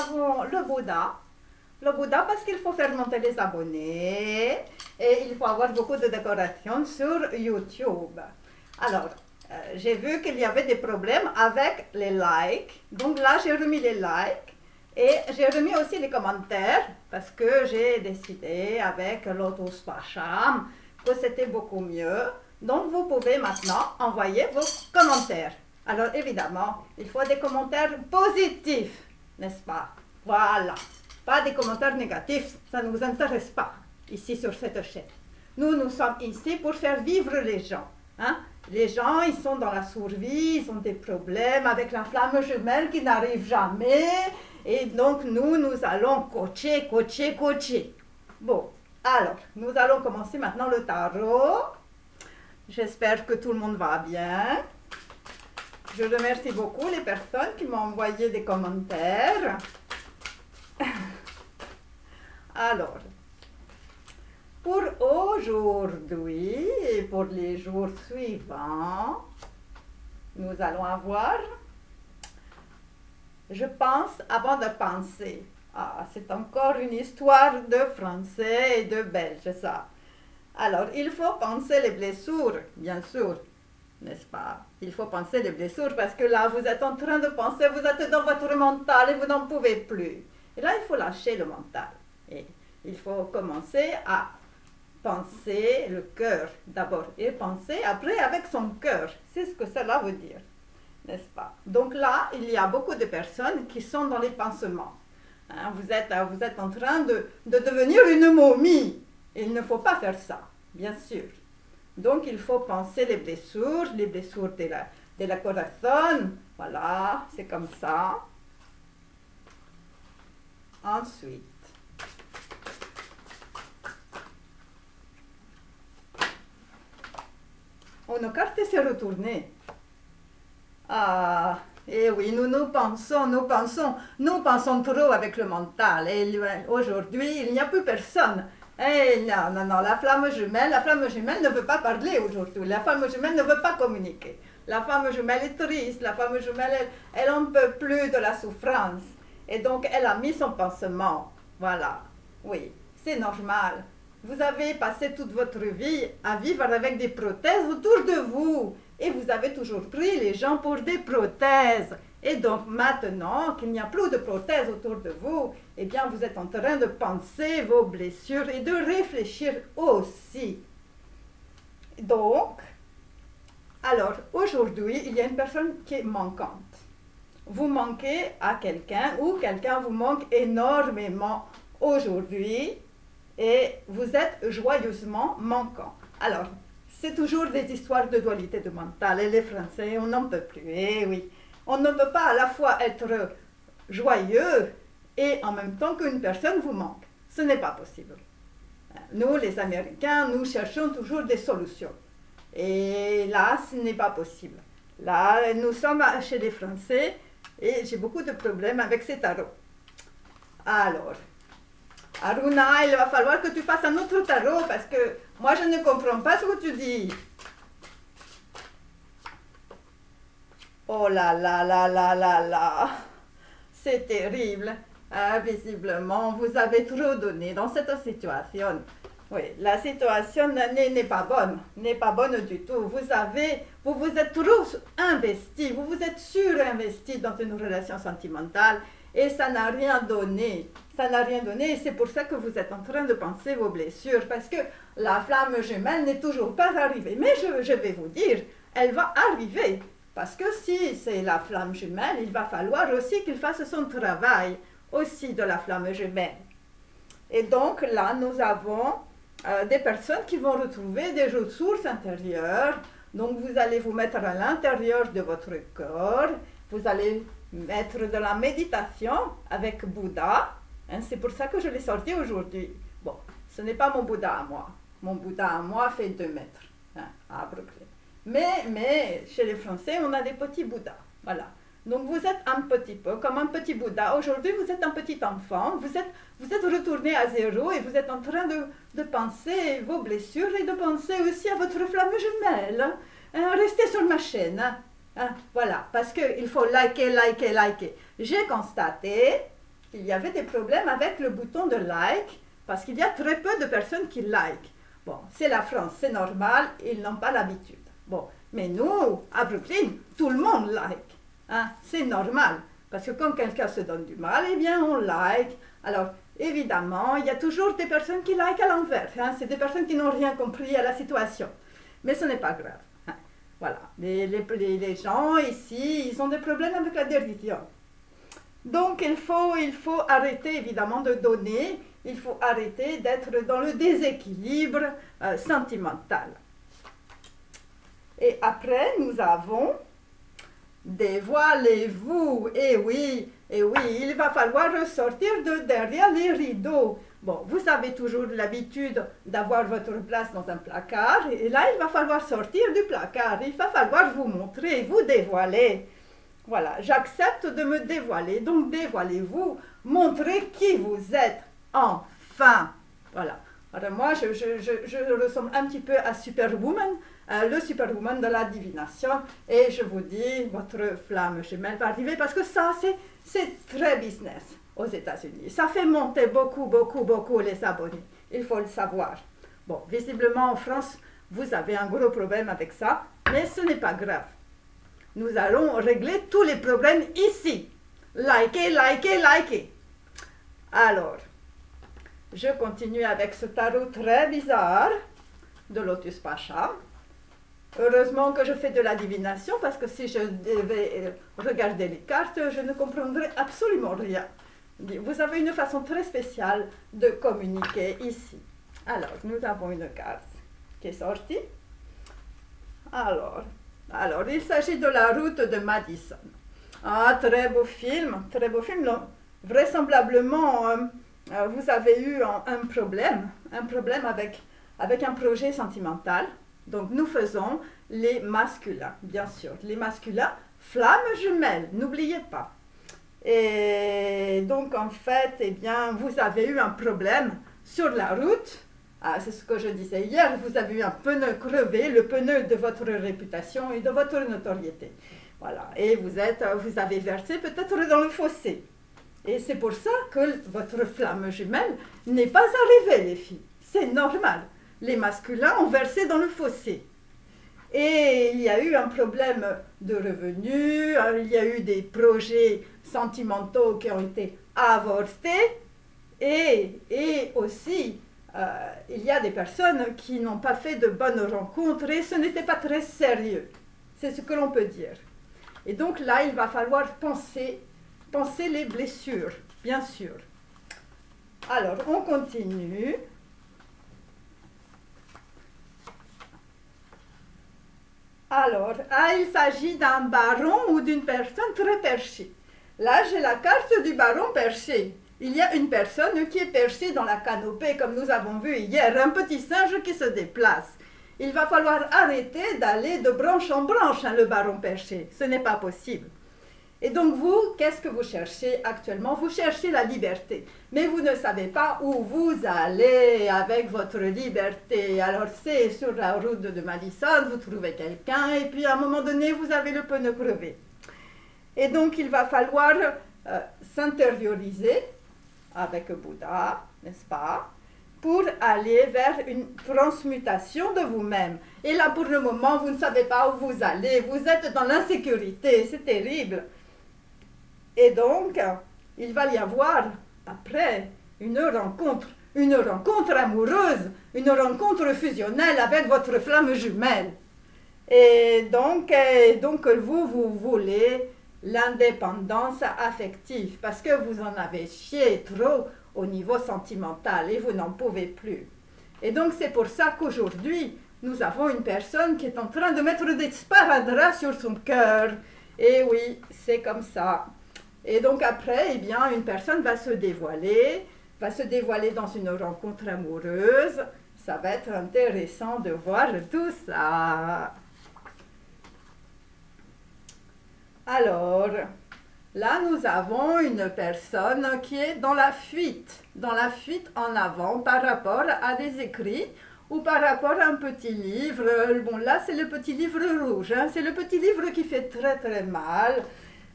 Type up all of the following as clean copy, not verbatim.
avons le Bouddha. Le Bouddha parce qu'il faut faire monter les abonnés et il faut avoir beaucoup de décorations sur YouTube. Alors, j'ai vu qu'il y avait des problèmes avec les likes. Donc là, j'ai remis les likes et j'ai remis aussi les commentaires parce que j'ai décidé avec Lotus Pacham que c'était beaucoup mieux. Donc, vous pouvez maintenant envoyer vos commentaires. Alors, évidemment, il faut des commentaires positifs, n'est-ce pas? Voilà. Pas des commentaires négatifs, ça ne nous intéresse pas ici sur cette chaîne. Nous sommes ici pour faire vivre les gens. Hein? Les gens, ils sont dans la survie, ils ont des problèmes avec la flamme jumelle qui n'arrive jamais. Et donc, nous allons coacher. Bon, alors, nous allons commencer maintenant le tarot. J'espère que tout le monde va bien. Je remercie beaucoup les personnes qui m'ont envoyé des commentaires. Alors, pour aujourd'hui et pour les jours suivants, nous allons avoir, je pense avant de penser. Ah, c'est encore une histoire de français et de belge, ça. Alors, il faut penser les blessures, bien sûr, n'est-ce pas? Il faut penser les blessures parce que là, vous êtes en train de penser, vous êtes dans votre mental et vous n'en pouvez plus. Et là, il faut lâcher le mental. Et il faut commencer à penser le cœur d'abord et penser après avec son cœur. C'est ce que cela veut dire, n'est-ce pas? Donc là, il y a beaucoup de personnes qui sont dans les pansements. Hein, vous êtes en train de devenir une momie. Il ne faut pas faire ça, bien sûr. Donc, il faut penser les blessures de la corazon. Voilà, c'est comme ça. Ensuite, nos cartes s'est retournée. Ah, et oui, nous pensons trop avec le mental. Et aujourd'hui, il n'y a plus personne. Eh, non, la flamme jumelle ne veut pas parler aujourd'hui. La flamme jumelle ne veut pas communiquer. La flamme jumelle est triste. La flamme jumelle, elle n'en peut plus de la souffrance. Et donc, elle a mis son pansement. Voilà. Oui, c'est normal. Vous avez passé toute votre vie à vivre avec des prothèses autour de vous. Et vous avez toujours pris les gens pour des prothèses. Et donc, maintenant qu'il n'y a plus de prothèses autour de vous, eh bien, vous êtes en train de penser vos blessures et de réfléchir aussi. Donc, alors, aujourd'hui, il y a une personne qui est manquante. Vous manquez à quelqu'un ou quelqu'un vous manque énormément aujourd'hui et vous êtes joyeusement manquant. Alors, c'est toujours des histoires de dualité de mental et les Français, on n'en peut plus. Eh oui, on ne peut pas à la fois être joyeux et en même temps qu'une personne vous manque. Ce n'est pas possible. Nous, les Américains, nous cherchons toujours des solutions. Et là, ce n'est pas possible. Là, nous sommes chez les Français et j'ai beaucoup de problèmes avec ces tarots. Alors, Aruna, il va falloir que tu fasses un autre tarot parce que moi, je ne comprends pas ce que tu dis. Oh là là là là là là. C'est terrible. Visiblement, vous avez trop donné dans cette situation. Oui, la situation n'est pas bonne. N'est pas bonne du tout. Vous vous êtes trop investi. Vous vous êtes surinvesti dans une relation sentimentale. Et ça n'a rien donné. Ça n'a rien donné et c'est pour ça que vous êtes en train de penser vos blessures. Parce que la flamme jumelle n'est toujours pas arrivée. Mais je vais vous dire, elle va arriver. Parce que si c'est la flamme jumelle, il va falloir aussi qu'il fasse son travail aussi de la flamme jumelle. Et donc là, nous avons des personnes qui vont retrouver des ressources intérieures. Donc vous allez vous mettre à l'intérieur de votre corps. Vous allez mettre de la méditation avec Bouddha. Hein, c'est pour ça que je l'ai sorti aujourd'hui. Bon, ce n'est pas mon Bouddha à moi. Mon Bouddha à moi fait 2 mètres à Brooklyn. Mais chez les Français, on a des petits Bouddhas. Voilà. Donc vous êtes un petit peu comme un petit Bouddha. Aujourd'hui, vous êtes un petit enfant. Vous êtes retourné à zéro et vous êtes en train de penser vos blessures et de penser aussi à votre flamme jumelle. Hein, restez sur ma chaîne. Hein, voilà, parce qu'il faut liker. J'ai constaté qu'il y avait des problèmes avec le bouton de like, parce qu'il y a très peu de personnes qui like. Bon, c'est la France, c'est normal, ils n'ont pas l'habitude. Bon, mais nous, à Brooklyn, tout le monde like. Hein, c'est normal, parce que quand quelqu'un se donne du mal, eh bien on like. Alors, évidemment, il y a toujours des personnes qui like à l'envers. Hein, c'est des personnes qui n'ont rien compris à la situation. Mais ce n'est pas grave. Hein, voilà, les gens ici, ils ont des problèmes avec la dérision. Donc, il faut arrêter évidemment de donner, il faut arrêter d'être dans le déséquilibre sentimental. Et après, nous avons dévoilez-vous. Et oui, il va falloir ressortir de derrière les rideaux. Bon, vous avez toujours l'habitude d'avoir votre place dans un placard, et là, il va falloir sortir du placard, il va falloir vous montrer, vous dévoiler. Voilà, j'accepte de me dévoiler, donc dévoilez-vous, montrez qui vous êtes, enfin. Voilà, alors moi je ressemble un petit peu à Superwoman, le Superwoman de la divination, et je vous dis, votre flamme jumelle va arriver, parce que ça c'est très business aux États-Unis. Ça fait monter beaucoup les abonnés, il faut le savoir. Bon, visiblement en France, vous avez un gros problème avec ça, mais ce n'est pas grave. Nous allons régler tous les problèmes ici. Likez, likez, likez. Alors, je continue avec ce tarot très bizarre de Lotus Pasha. Heureusement que je fais de la divination, parce que si je devais regarder les cartes, je ne comprendrais absolument rien. Vous avez une façon très spéciale de communiquer ici. Alors, nous avons une carte qui est sortie. Alors, il s'agit de la route de Madison. Ah, très beau film, très beau film. Donc, vraisemblablement, vous avez eu un problème avec un projet sentimental. Donc, nous faisons les masculins, bien sûr. Les masculins, flammes jumelles, n'oubliez pas. Et donc, en fait, eh bien, vous avez eu un problème sur la route. Ah, c'est ce que je disais hier, vous avez eu un pneu crevé, le pneu de votre réputation et de votre notoriété. Voilà, et vous avez versé peut-être dans le fossé. Et c'est pour ça que votre flamme jumelle n'est pas arrivée, les filles. C'est normal. Les masculins ont versé dans le fossé. Et il y a eu un problème de revenus, il y a eu des projets sentimentaux qui ont été avortés, et aussi... il y a des personnes qui n'ont pas fait de bonnes rencontres et ce n'était pas très sérieux. C'est ce que l'on peut dire. Et donc là, il va falloir penser les blessures, bien sûr. Alors, on continue. Alors, il s'agit d'un baron ou d'une personne très perchée. Là, j'ai la carte du baron perché. Il y a une personne qui est perchée dans la canopée, comme nous avons vu hier, un petit singe qui se déplace. Il va falloir arrêter d'aller de branche en branche, hein, le baron perché. Ce n'est pas possible. Et donc vous, qu'est-ce que vous cherchez actuellement? Vous cherchez la liberté, mais vous ne savez pas où vous allez avec votre liberté. Alors c'est sur la route de Madison, vous trouvez quelqu'un, et puis à un moment donné, vous avez le pneu crevé. Et donc il va falloir s'intérioriser avec Bouddha, n'est-ce pas, pour aller vers une transmutation de vous-même. Et là, pour le moment, vous ne savez pas où vous allez, vous êtes dans l'insécurité, c'est terrible. Et donc, il va y avoir, après, une rencontre amoureuse, une rencontre fusionnelle avec votre flamme jumelle. Et donc vous voulez l'indépendance affective, parce que vous en avez chié trop au niveau sentimental et vous n'en pouvez plus. Et donc c'est pour ça qu'aujourd'hui, nous avons une personne qui est en train de mettre des sparadraps sur son cœur. Et oui, c'est comme ça. Et donc après, eh bien, une personne va se dévoiler dans une rencontre amoureuse. Ça va être intéressant de voir tout ça. Alors, là, nous avons une personne qui est dans la fuite en avant par rapport à des écrits ou par rapport à un petit livre. Bon, là, c'est le petit livre rouge, hein, c'est le petit livre qui fait très très mal.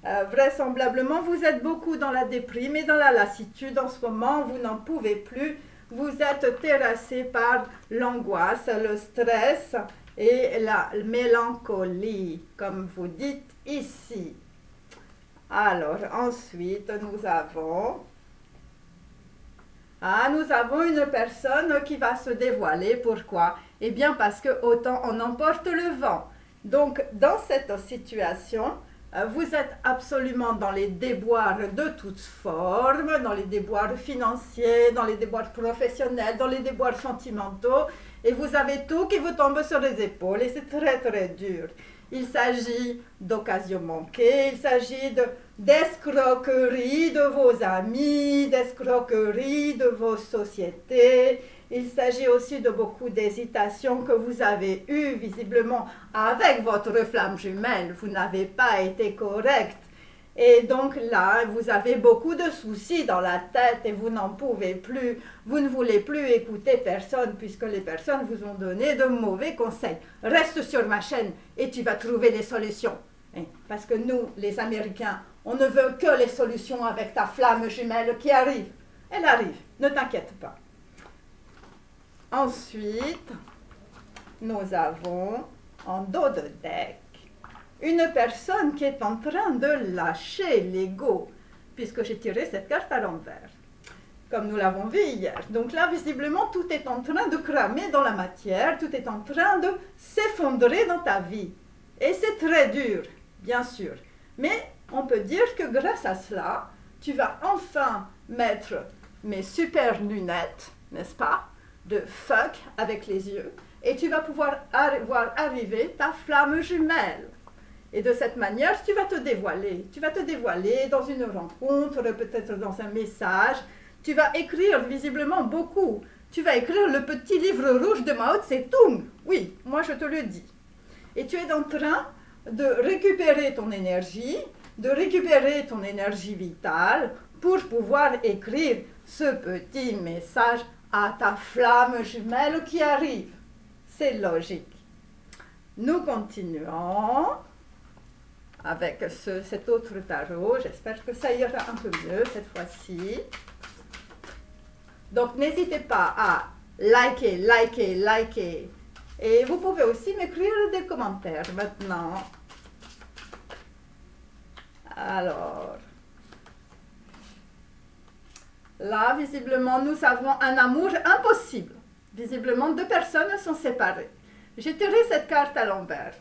Vraisemblablement, vous êtes beaucoup dans la déprime et dans la lassitude en ce moment, vous n'en pouvez plus, vous êtes terrassé par l'angoisse, le stress et la mélancolie, comme vous dites ici. Alors, ensuite, nous avons une personne qui va se dévoiler. Pourquoi? Eh bien, parce que autant on emporte le vent. Donc, dans cette situation, vous êtes absolument dans les déboires de toutes formes, dans les déboires financiers, dans les déboires professionnels, dans les déboires sentimentaux, et vous avez tout qui vous tombe sur les épaules, et c'est très très dur. Il s'agit d'occasions manquées, il s'agit d'escroquerie de vos amis, d'escroquerie de vos sociétés. Il s'agit aussi de beaucoup d'hésitations que vous avez eues, visiblement, avec votre flamme jumelle. Vous n'avez pas été correct. Et donc là, vous avez beaucoup de soucis dans la tête et vous n'en pouvez plus. Vous ne voulez plus écouter personne puisque les personnes vous ont donné de mauvais conseils. Reste sur ma chaîne et tu vas trouver les solutions. Parce que nous, les Américains, on ne veut que les solutions avec ta flamme jumelle qui arrive. Elle arrive, ne t'inquiète pas. Ensuite, nous avons en dos de deck une personne qui est en train de lâcher l'ego, puisque j'ai tiré cette carte à l'envers, comme nous l'avons vu hier. Donc là, visiblement, tout est en train de cramer dans la matière, tout est en train de s'effondrer dans ta vie. Et c'est très dur, bien sûr. Mais on peut dire que grâce à cela, tu vas enfin mettre mes super lunettes, n'est-ce pas, de fuck avec les yeux, et tu vas pouvoir voir arriver ta flamme jumelle. Et de cette manière, tu vas te dévoiler. Tu vas te dévoiler dans une rencontre, peut-être dans un message. Tu vas écrire visiblement beaucoup. Tu vas écrire le petit livre rouge de Mao Tse-tung. Oui, moi je te le dis. Et tu es en train de récupérer ton énergie vitale pour pouvoir écrire ce petit message à ta flamme jumelle qui arrive. C'est logique. Nous continuons avec cet autre tarot. J'espère que ça ira un peu mieux cette fois-ci. Donc n'hésitez pas à liker. Et vous pouvez aussi m'écrire des commentaires maintenant. Alors, là, visiblement, nous avons un amour impossible. Visiblement, deux personnes sont séparées. J'ai tiré cette carte à l'envers.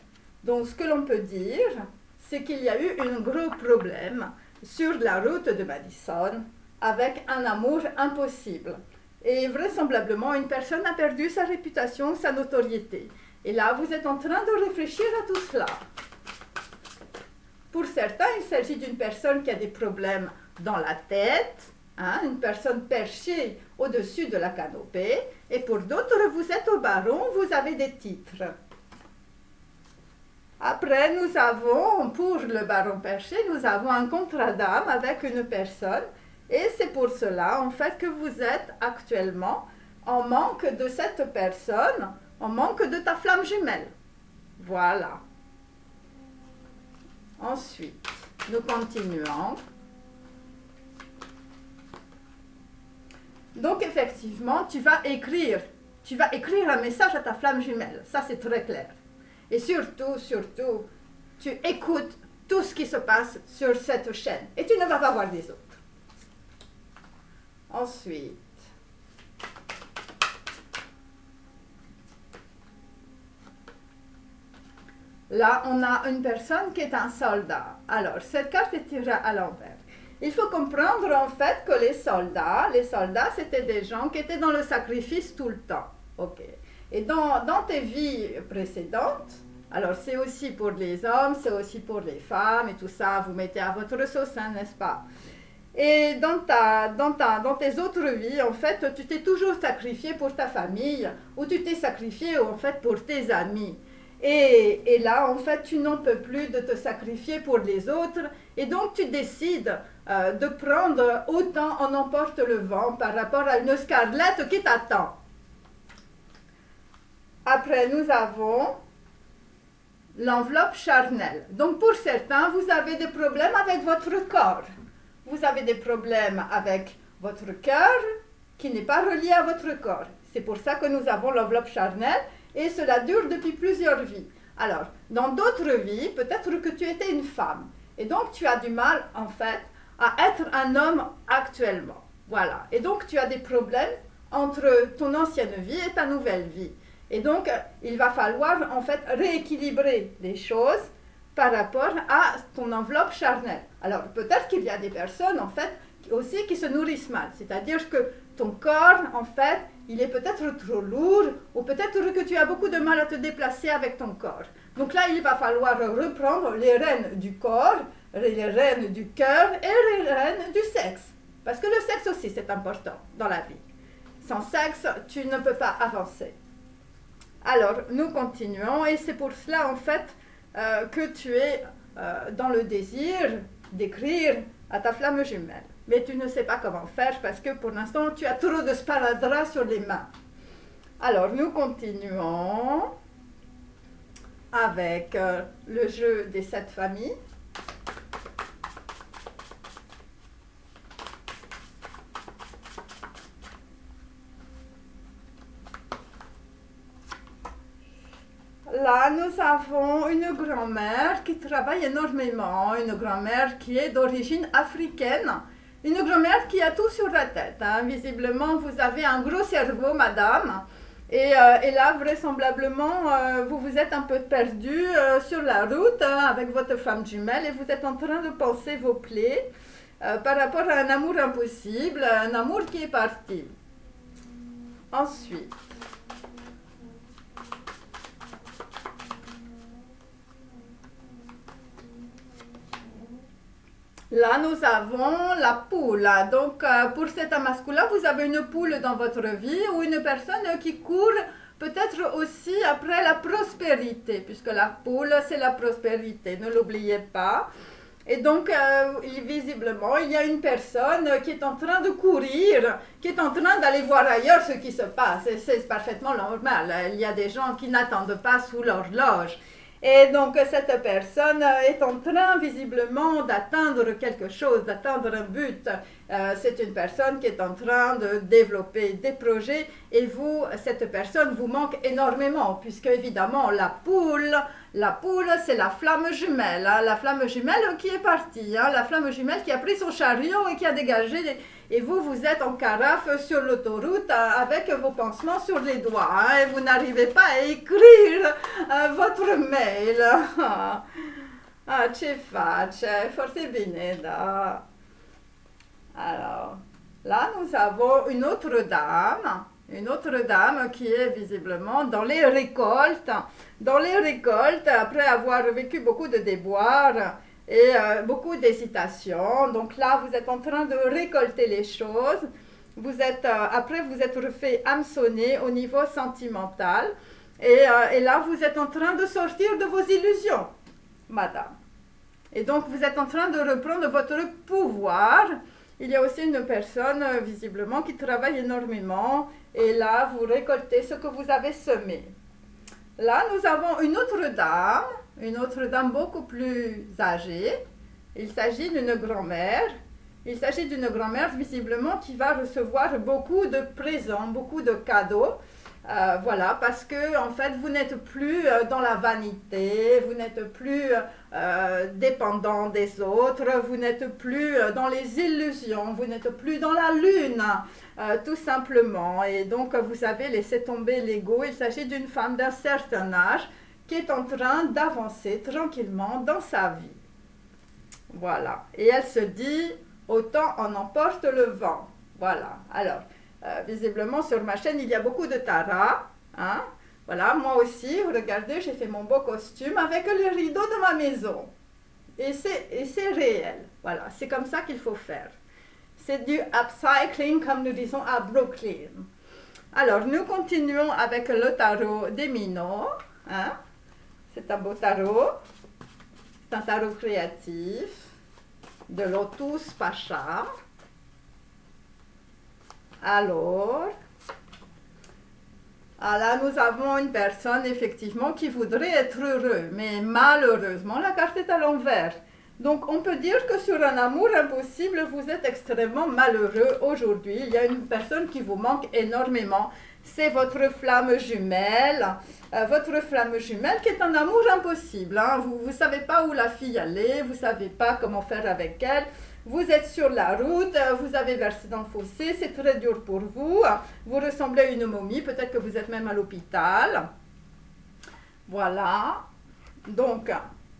Donc, ce que l'on peut dire, c'est qu'il y a eu un gros problème sur la route de Madison avec un amour impossible. Et vraisemblablement, une personne a perdu sa réputation, sa notoriété. Et là, vous êtes en train de réfléchir à tout cela. Pour certains, il s'agit d'une personne qui a des problèmes dans la tête, hein, une personne perchée au-dessus de la canopée. Et pour d'autres, vous êtes au baron, vous avez des titres. Après, nous avons, pour le baron perché, nous avons un contrat d'âme avec une personne. Et c'est pour cela, en fait, que vous êtes actuellement en manque de cette personne, en manque de ta flamme jumelle. Voilà. Ensuite, nous continuons. Donc, effectivement, tu vas écrire un message à ta flamme jumelle. Ça, c'est très clair. Et surtout, tu écoutes tout ce qui se passe sur cette chaîne. Et tu ne vas pas voir les autres. Ensuite, là, on a une personne qui est un soldat. Alors, cette carte est tirée à l'envers. Il faut comprendre en fait que les soldats, c'était des gens qui étaient dans le sacrifice tout le temps. Ok. Et dans tes vies précédentes, alors c'est aussi pour les hommes, c'est aussi pour les femmes et tout ça, vous mettez à votre sauce, hein, n'est-ce pas? Et dans tes autres vies, en fait, tu t'es toujours sacrifié pour ta famille ou tu t'es sacrifié en fait pour tes amis. Et là, en fait, tu n'en peux plus de te sacrifier pour les autres et donc tu décides de prendre autant on emporte le vent par rapport à une Scarlett qui t'attend. Après, nous avons l'enveloppe charnelle. Donc pour certains, vous avez des problèmes avec votre corps. Vous avez des problèmes avec votre cœur qui n'est pas relié à votre corps. C'est pour ça que nous avons l'enveloppe charnelle et cela dure depuis plusieurs vies. Alors, dans d'autres vies, peut-être que tu étais une femme et donc tu as du mal en fait à être un homme actuellement. Voilà. Et donc tu as des problèmes entre ton ancienne vie et ta nouvelle vie. Et donc, il va falloir en fait rééquilibrer les choses par rapport à ton enveloppe charnelle. Alors, peut-être qu'il y a des personnes en fait aussi qui se nourrissent mal. C'est-à-dire que ton corps, en fait, il est peut-être trop lourd ou peut-être que tu as beaucoup de mal à te déplacer avec ton corps. Donc là, il va falloir reprendre les rênes du corps, les rênes du cœur et les rênes du sexe. Parce que le sexe aussi, c'est important dans la vie. Sans sexe, tu ne peux pas avancer. Alors, nous continuons et c'est pour cela, en fait, que tu es dans le désir d'écrire à ta flamme jumelle. Mais tu ne sais pas comment faire parce que pour l'instant, tu as trop de sparadrap sur les mains. Alors, nous continuons avec le jeu des 7 familles. Là, nous avons une grand-mère qui travaille énormément, une grand-mère qui est d'origine africaine, une grand-mère qui a tout sur la tête. Hein. Visiblement, vous avez un gros cerveau, madame, et là, vraisemblablement, vous vous êtes un peu perdu sur la route avec votre femme jumelle et vous êtes en train de penser vos plaies par rapport à un amour impossible, un amour qui est parti. Ensuite, là, nous avons la poule. Donc, pour cet masculin, vous avez une poule dans votre vie ou une personne qui court peut-être aussi après la prospérité, puisque la poule, c'est la prospérité, ne l'oubliez pas. Et donc, visiblement, il y a une personne qui est en train de courir, qui est en train d'aller voir ailleurs ce qui se passe. Et c'est parfaitement normal. Il y a des gens qui n'attendent pas sous l'horloge. Et donc, cette personne est en train, visiblement, d'atteindre quelque chose, d'atteindre un but. C'est une personne qui est en train de développer des projets et vous, cette personne vous manque énormément, puisque, évidemment, la poule, c'est la flamme jumelle. Hein, la flamme jumelle qui est partie, hein, la flamme jumelle qui a pris son chariot et qui a dégagé. Et vous, vous êtes en carafe sur l'autoroute avec vos pansements sur les doigts. Hein, et vous n'arrivez pas à écrire votre mail. Ah, ci faccia, forse bene da. Alors, là, nous avons une autre dame qui est visiblement dans les récoltes. Dans les récoltes, après avoir vécu beaucoup de déboires, et beaucoup d'hésitation. Donc là, vous êtes en train de récolter les choses. Après, vous êtes refait hameçonner au niveau sentimental. Et là, vous êtes en train de sortir de vos illusions, madame. Et donc, vous êtes en train de reprendre votre pouvoir. Il y a aussi une personne, visiblement, qui travaille énormément. Et là, vous récoltez ce que vous avez semé. Là, nous avons une autre dame beaucoup plus âgée. Il s'agit d'une grand-mère. Il s'agit d'une grand-mère visiblement qui va recevoir beaucoup de présents, beaucoup de cadeaux. Voilà, parce que en fait, vous n'êtes plus dans la vanité, vous n'êtes plus dépendant des autres, vous n'êtes plus dans les illusions, vous n'êtes plus dans la lune, tout simplement. Et donc, vous avez laissé tomber l'ego. Il s'agit d'une femme d'un certain âge qui est en train d'avancer tranquillement dans sa vie. Voilà. Et elle se dit, autant en emporte le vent. Voilà. Alors, visiblement, sur ma chaîne, il y a beaucoup de Tara. Hein? Voilà, moi aussi, regardez, j'ai fait mon beau costume avec les rideaux de ma maison. Et c'est réel. Voilà, c'est comme ça qu'il faut faire. C'est du upcycling, comme nous disons à Brooklyn. Alors, nous continuons avec le tarot des Minots. Hein? C'est un beau tarot. C'est un tarot créatif de Lotus Pacha. Alors, Ah là, nous avons une personne effectivement qui voudrait être heureux, mais malheureusement, la carte est à l'envers. Donc, on peut dire que sur un amour impossible, vous êtes extrêmement malheureux aujourd'hui. Il y a une personne qui vous manque énormément. C'est votre flamme jumelle. Votre flamme jumelle qui est un amour impossible. Hein. Vous ne savez pas où la fille aller, vous ne savez pas comment faire avec elle. Vous êtes sur la route, vous avez versé dans le fossé, c'est très dur pour vous. Vous ressemblez à une momie, peut-être que vous êtes même à l'hôpital. Voilà. Donc,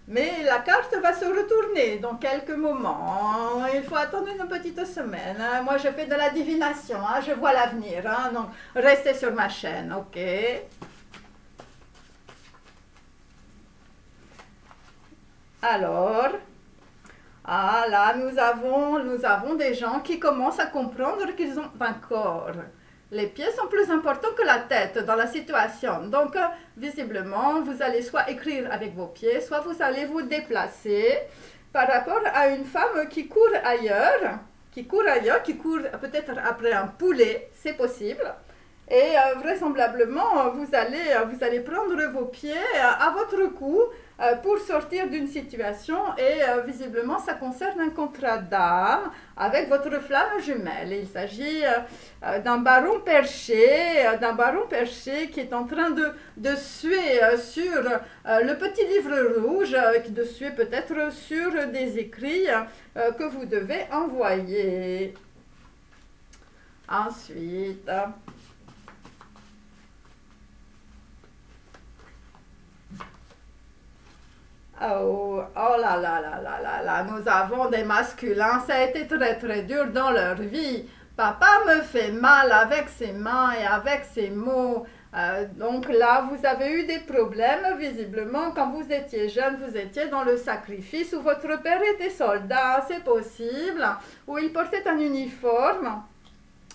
mais la carte va se retourner dans quelques moments. Il faut attendre une petite semaine. Moi, je fais de la divination. Hein. Je vois l'avenir. Hein. Donc, restez sur ma chaîne. OK. Alors, ah là, nous avons des gens qui commencent à comprendre qu'ils ont un corps. Les pieds sont plus importants que la tête dans la situation. Donc, visiblement, vous allez soit écrire avec vos pieds, soit vous allez vous déplacer par rapport à une femme qui court ailleurs, qui court peut-être après un poulet, c'est possible. Et vraisemblablement, vous allez prendre vos pieds à votre cou pour sortir d'une situation et visiblement, ça concerne un contrat d'âme avec votre flamme jumelle. Il s'agit d'un baron perché qui est en train de suer sur le petit livre rouge, de suer peut-être sur des écrits que vous devez envoyer. Ensuite... Oh, oh là là là là là là, nous avons des masculins, ça a été très très dur dans leur vie. Papa me fait mal avec ses mains et avec ses mots. Donc là, vous avez eu des problèmes, visiblement, quand vous étiez jeune, vous étiez dans le sacrifice où votre père était soldat, c'est possible, où il portait un uniforme.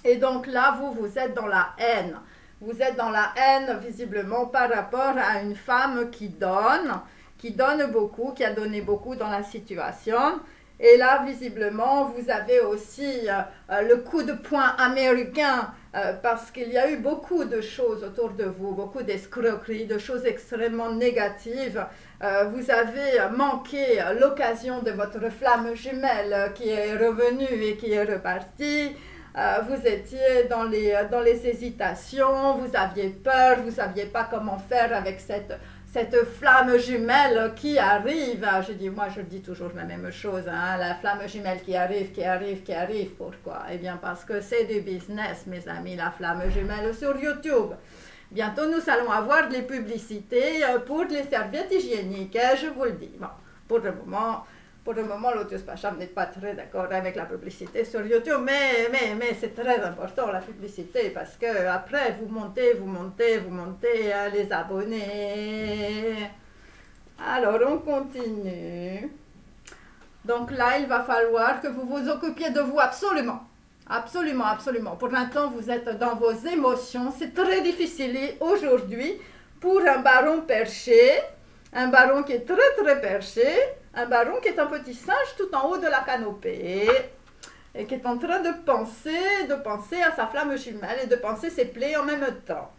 Et donc là, vous êtes dans la haine. Vous êtes dans la haine, visiblement, par rapport à une femme qui donne beaucoup, qui a donné beaucoup dans la situation. Et là, visiblement, vous avez aussi le coup de poing américain parce qu'il y a eu beaucoup de choses autour de vous, beaucoup d'escroqueries, de choses extrêmement négatives. Vous avez manqué l'occasion de votre flamme jumelle qui est revenue et qui est repartie. Vous étiez dans les hésitations, vous aviez peur, vous ne saviez pas comment faire avec cette flamme jumelle qui arrive. Moi je dis toujours la même chose, hein, la flamme jumelle qui arrive, pourquoi? Eh bien parce que c'est du business, mes amis, la flamme jumelle sur YouTube. Bientôt nous allons avoir les publicités pour les serviettes hygiéniques, hein, je vous le dis. Bon, pour le moment, Lotus Pacham n'est pas très d'accord avec la publicité sur YouTube, mais c'est très important la publicité parce que après vous montez les abonnés. Alors on continue. Donc là, il va falloir que vous vous occupiez de vous absolument. Absolument, absolument. Pour l'instant, vous êtes dans vos émotions. C'est très difficile aujourd'hui pour un baron perché, un baron qui est très très perché. Un baron qui est un petit singe tout en haut de la canopée et qui est en train de penser à sa flamme jumelle et de penser ses plaies en même temps.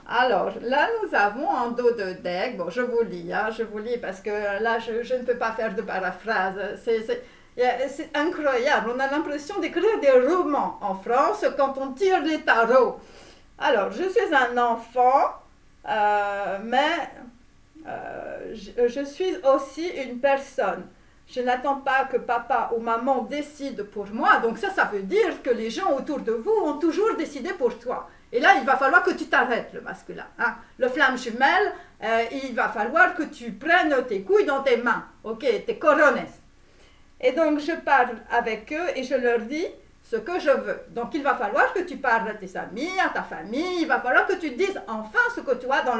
Alors, là, nous avons en dos de deck, bon, je vous lis, hein, parce que là, je ne peux pas faire de paraphrase. C'est incroyable, on a l'impression d'écrire des romans en France quand on tire les tarots. Alors, je suis un enfant, mais... je suis aussi une personne. Je n'attends pas que papa ou maman décident pour moi. Donc ça veut dire que les gens autour de vous ont toujours décidé pour toi. Et là, il va falloir que tu t'arrêtes, le masculin. Hein. Le flamme jumelle, il va falloir que tu prennes tes couilles dans tes mains. Ok, tes corones. Et donc, je parle avec eux et je leur dis ce que je veux. Donc, il va falloir que tu parles à tes amis, à ta famille. Il va falloir que tu dises enfin ce que tu as dans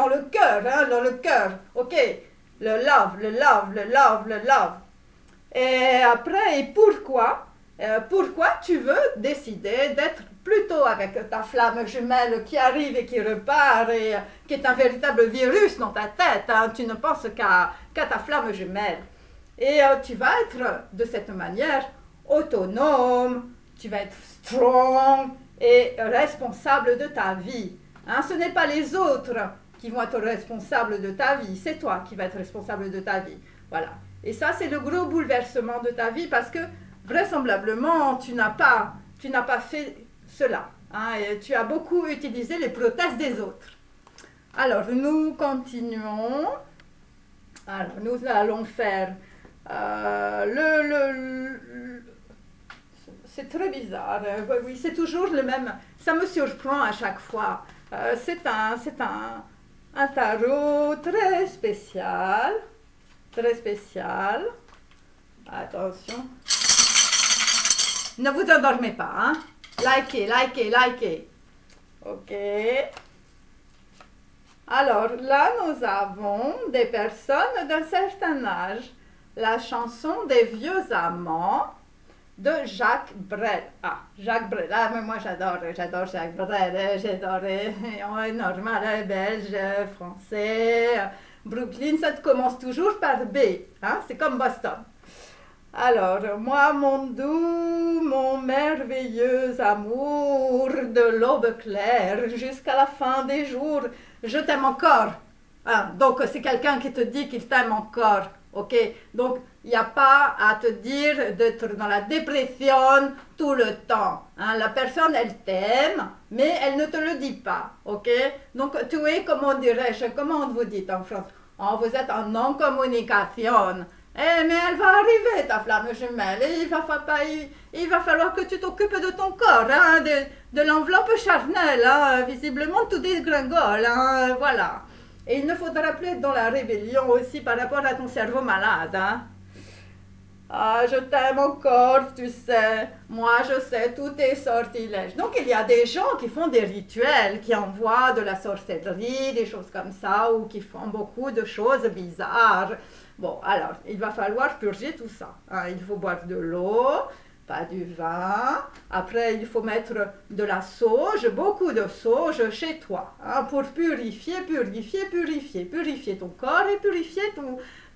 le cœur. Hein, dans le cœur. Ok, le love, le love, le love, le love. Et après, et pourquoi tu veux décider d'être plutôt avec ta flamme jumelle qui arrive et qui repart et qui est un véritable virus dans ta tête. Hein, tu ne penses qu'à ta flamme jumelle. Et tu vas être de cette manière autonome, tu vas être strong et responsable de ta vie. Hein, ce n'est pas les autres qui vont être responsables de ta vie, c'est toi qui vas être responsable de ta vie. Voilà. Et ça, c'est le gros bouleversement de ta vie parce que vraisemblablement, tu n'as pas fait cela. Hein, et tu as beaucoup utilisé les prothèses des autres. Alors, nous continuons. Alors, nous allons faire c'est très bizarre. Oui, c'est toujours le même. Ça me surprend à chaque fois. C'est un tarot très spécial. Très spécial. Attention. Ne vous endormez pas, hein. Likez, likez, likez. Ok. Alors là, nous avons des personnes d'un certain âge. La chanson des vieux amants de Jacques Brel. Ah, Jacques Brel. Ah, mais moi j'adore Jacques Brel. J'adore, normal, belge, français. Brooklyn, ça commence toujours par B. Hein, c'est comme Boston. Alors, moi, mon doux, mon merveilleux amour, de l'aube claire jusqu'à la fin des jours, je t'aime encore. Ah, donc, c'est quelqu'un qui te dit qu'il t'aime encore. Ok? Donc, il n'y a pas à te dire d'être dans la dépression tout le temps. Hein? La personne, elle t'aime, mais elle ne te le dit pas. Ok? Donc, tu es, comment dirais-je, comment vous dites en France? Oh, vous êtes en non-communication. Eh, mais elle va arriver, ta flamme jumelle, et il va falloir que tu t'occupes de ton corps, hein, de l'enveloppe charnelle, hein, visiblement tout dégringole, hein, voilà. Et il ne faudra plus être dans la rébellion aussi par rapport à ton cerveau malade, hein. Ah, je t'aime encore, tu sais, moi je sais tous tes sortilèges. Donc il y a des gens qui font des rituels, qui envoient de la sorcellerie, des choses comme ça, ou qui font beaucoup de choses bizarres. Bon, alors, il va falloir purger tout ça. Hein. Il faut boire de l'eau, pas du vin. Après, il faut mettre de la sauge, beaucoup de sauge chez toi, hein, pour purifier ton corps et purifier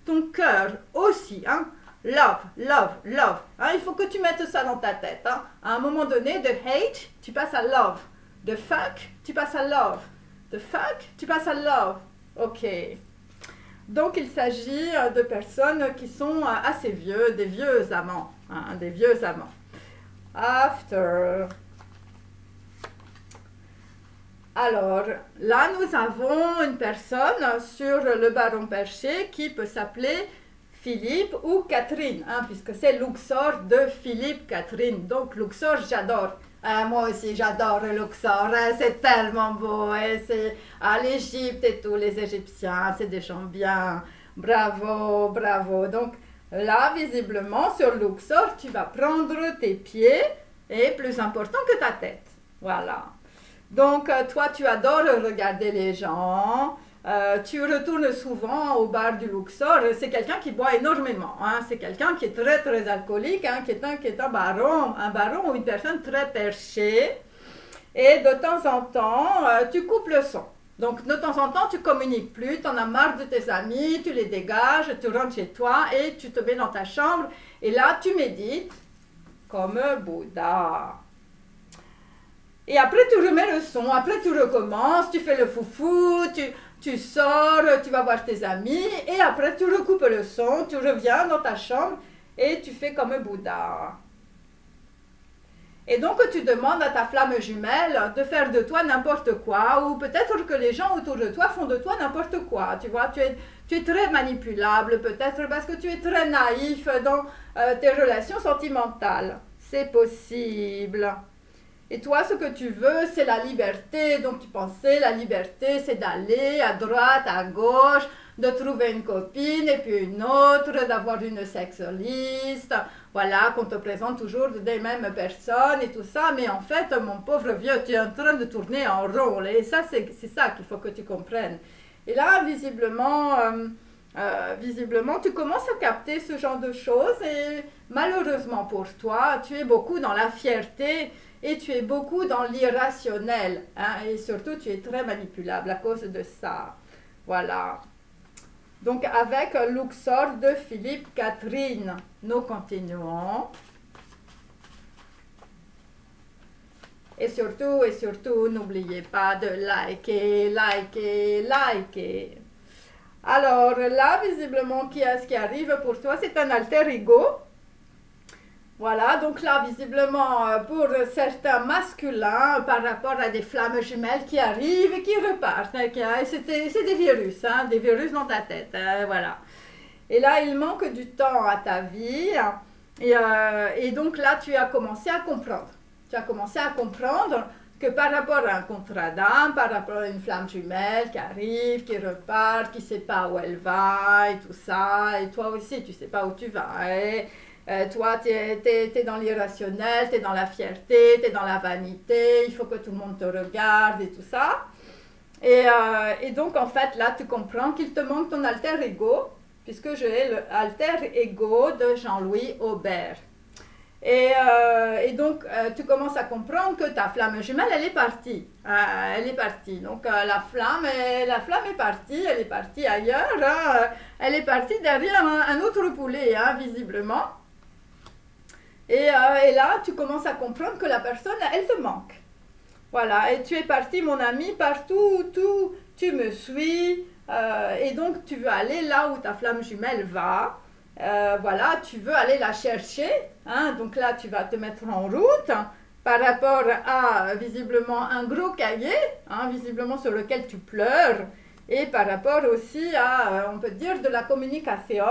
ton cœur aussi. Hein. Love, love, love. Hein. Il faut que tu mettes ça dans ta tête. Hein. À un moment donné, de hate, tu passes à love. De fuck, tu passes à love. De fuck, tu passes à love. Ok. Donc, il s'agit de personnes qui sont assez vieux, des vieux amants. Hein, des vieux amants. After. Alors, là, nous avons une personne sur le baron perché qui peut s'appeler Philippe ou Catherine, hein, puisque c'est Luxor de Philippe Catherine. Donc, Luxor, j'adore. Moi aussi, j'adore Luxor, hein, c'est tellement beau, hein, c'est à l'Égypte et tous les Égyptiens, c'est des gens bien, bravo, bravo. Donc là, visiblement, sur Luxor, tu vas prendre tes pieds, et plus important que ta tête, voilà. Donc, toi, tu adores regarder les gens, tu retournes souvent au bar du Luxor, c'est quelqu'un qui boit énormément, hein, c'est quelqu'un qui est très très alcoolique, hein, qui est un baron ou une personne très perchée, et de temps en temps, tu coupes le son. Donc de temps en temps, tu communiques plus, tu en as marre de tes amis, tu les dégages, tu rentres chez toi et tu te mets dans ta chambre, et là tu médites comme Bouddha. Et après tu remets le son, après tu recommences, tu fais le foufou, tu sors, tu vas voir tes amis, et après tu recoupes le son, tu reviens dans ta chambre et tu fais comme Bouddha. Et donc tu demandes à ta flamme jumelle de faire de toi n'importe quoi, ou peut-être que les gens autour de toi font de toi n'importe quoi. Tu vois, tu es très manipulable, peut-être parce que tu es très naïf dans tes relations sentimentales. C'est possible. Et toi, ce que tu veux, c'est la liberté. Donc, tu pensais, la liberté, c'est d'aller à droite, à gauche, de trouver une copine et puis une autre, d'avoir une sexoliste. Voilà, qu'on te présente toujours des mêmes personnes et tout ça. Mais en fait, mon pauvre vieux, tu es en train de tourner en rond. Et ça, c'est ça qu'il faut que tu comprennes. Et là, visiblement, tu commences à capter ce genre de choses. Et malheureusement pour toi, tu es beaucoup dans la fierté. Et tu es beaucoup dans l'irrationnel, hein, et surtout tu es très manipulable à cause de ça. Voilà. Donc avec Luxor de Philippe Catherine, nous continuons. Et surtout, n'oubliez pas de liker, liker, liker. Alors là, visiblement, ce qui arrive pour toi? C'est un alter ego. Voilà, donc là, visiblement, pour certains masculins, par rapport à des flammes jumelles qui arrivent et qui repartent. C'est des virus, hein, des virus dans ta tête, voilà. Et là, il manque du temps à ta vie. Et donc là, tu as commencé à comprendre. Tu as commencé à comprendre que par rapport à un contrat d'âme, par rapport à une flamme jumelle qui arrive, qui repart, qui ne sait pas où elle va et tout ça, et toi aussi, tu ne sais pas où tu vas. Toi, tu es dans l'irrationnel, tu es dans la fierté, tu es dans la vanité, il faut que tout le monde te regarde et tout ça. Et donc, en fait, là, tu comprends qu'il te manque ton alter ego, puisque j'ai le alter ego de Jean-Louis Aubert. Et donc, tu commences à comprendre que ta flamme jumelle, elle est partie. Elle est partie. Donc, la flamme est partie, elle est partie ailleurs. Hein, elle est partie derrière un autre poulet, hein, visiblement. Et là, tu commences à comprendre que la personne, elle te manque. Voilà, et tu es parti, mon ami, partout, tu me suis. Et donc, tu veux aller là où ta flamme jumelle va. Voilà, tu veux aller la chercher. Hein, donc là, tu vas te mettre en route par rapport à, visiblement, un gros cahier, hein, visiblement sur lequel tu pleures. Et par rapport aussi à, on peut dire, de la communication.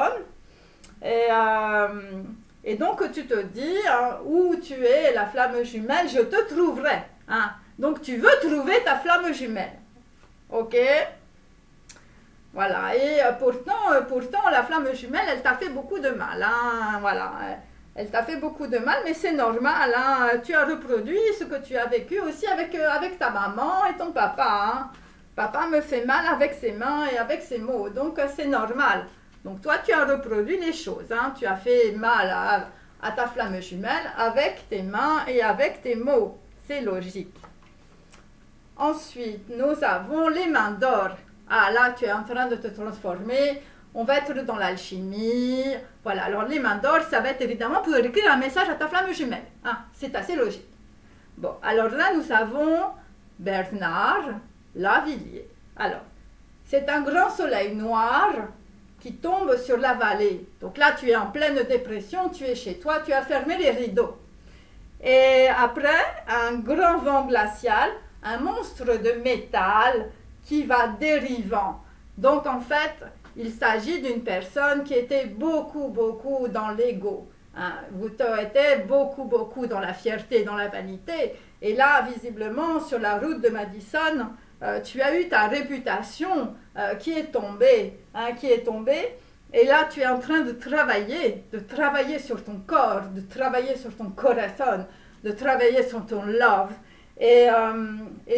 Et donc, tu te dis, hein, où tu es, la flamme jumelle, je te trouverai. Hein. Donc, tu veux trouver ta flamme jumelle. OK? Voilà. Et pourtant, la flamme jumelle, elle t'a fait beaucoup de mal. Hein. Voilà. Elle t'a fait beaucoup de mal, mais c'est normal. Hein. Tu as reproduit ce que tu as vécu aussi avec ta maman et ton papa. Hein. Papa me fait mal avec ses mains et avec ses mots. Donc, c'est normal. Donc, toi, tu as reproduit les choses. Hein. Tu as fait mal à ta flamme jumelle avec tes mains et avec tes mots. C'est logique. Ensuite, nous avons les mains d'or. Ah, là, tu es en train de te transformer. On va être dans l'alchimie. Voilà, alors les mains d'or, ça va être évidemment pour écrire un message à ta flamme jumelle. Hein. C'est assez logique. Bon, alors là, nous avons Bernard Lavilliers. Alors, c'est un grand soleil noir qui tombe sur la vallée. Donc là, tu es en pleine dépression, tu es chez toi, tu as fermé les rideaux. Et après, un grand vent glacial, un monstre de métal qui va dérivant. Donc en fait, il s'agit d'une personne qui était beaucoup dans l'ego. Hein. Vous étiez beaucoup dans la fierté, dans la vanité. Et là, visiblement, sur la route de Madison, tu as eu ta réputation qui est tombée. Hein, Et là, tu es en train de travailler sur ton corps, de travailler sur ton corazon, de travailler sur ton love. Et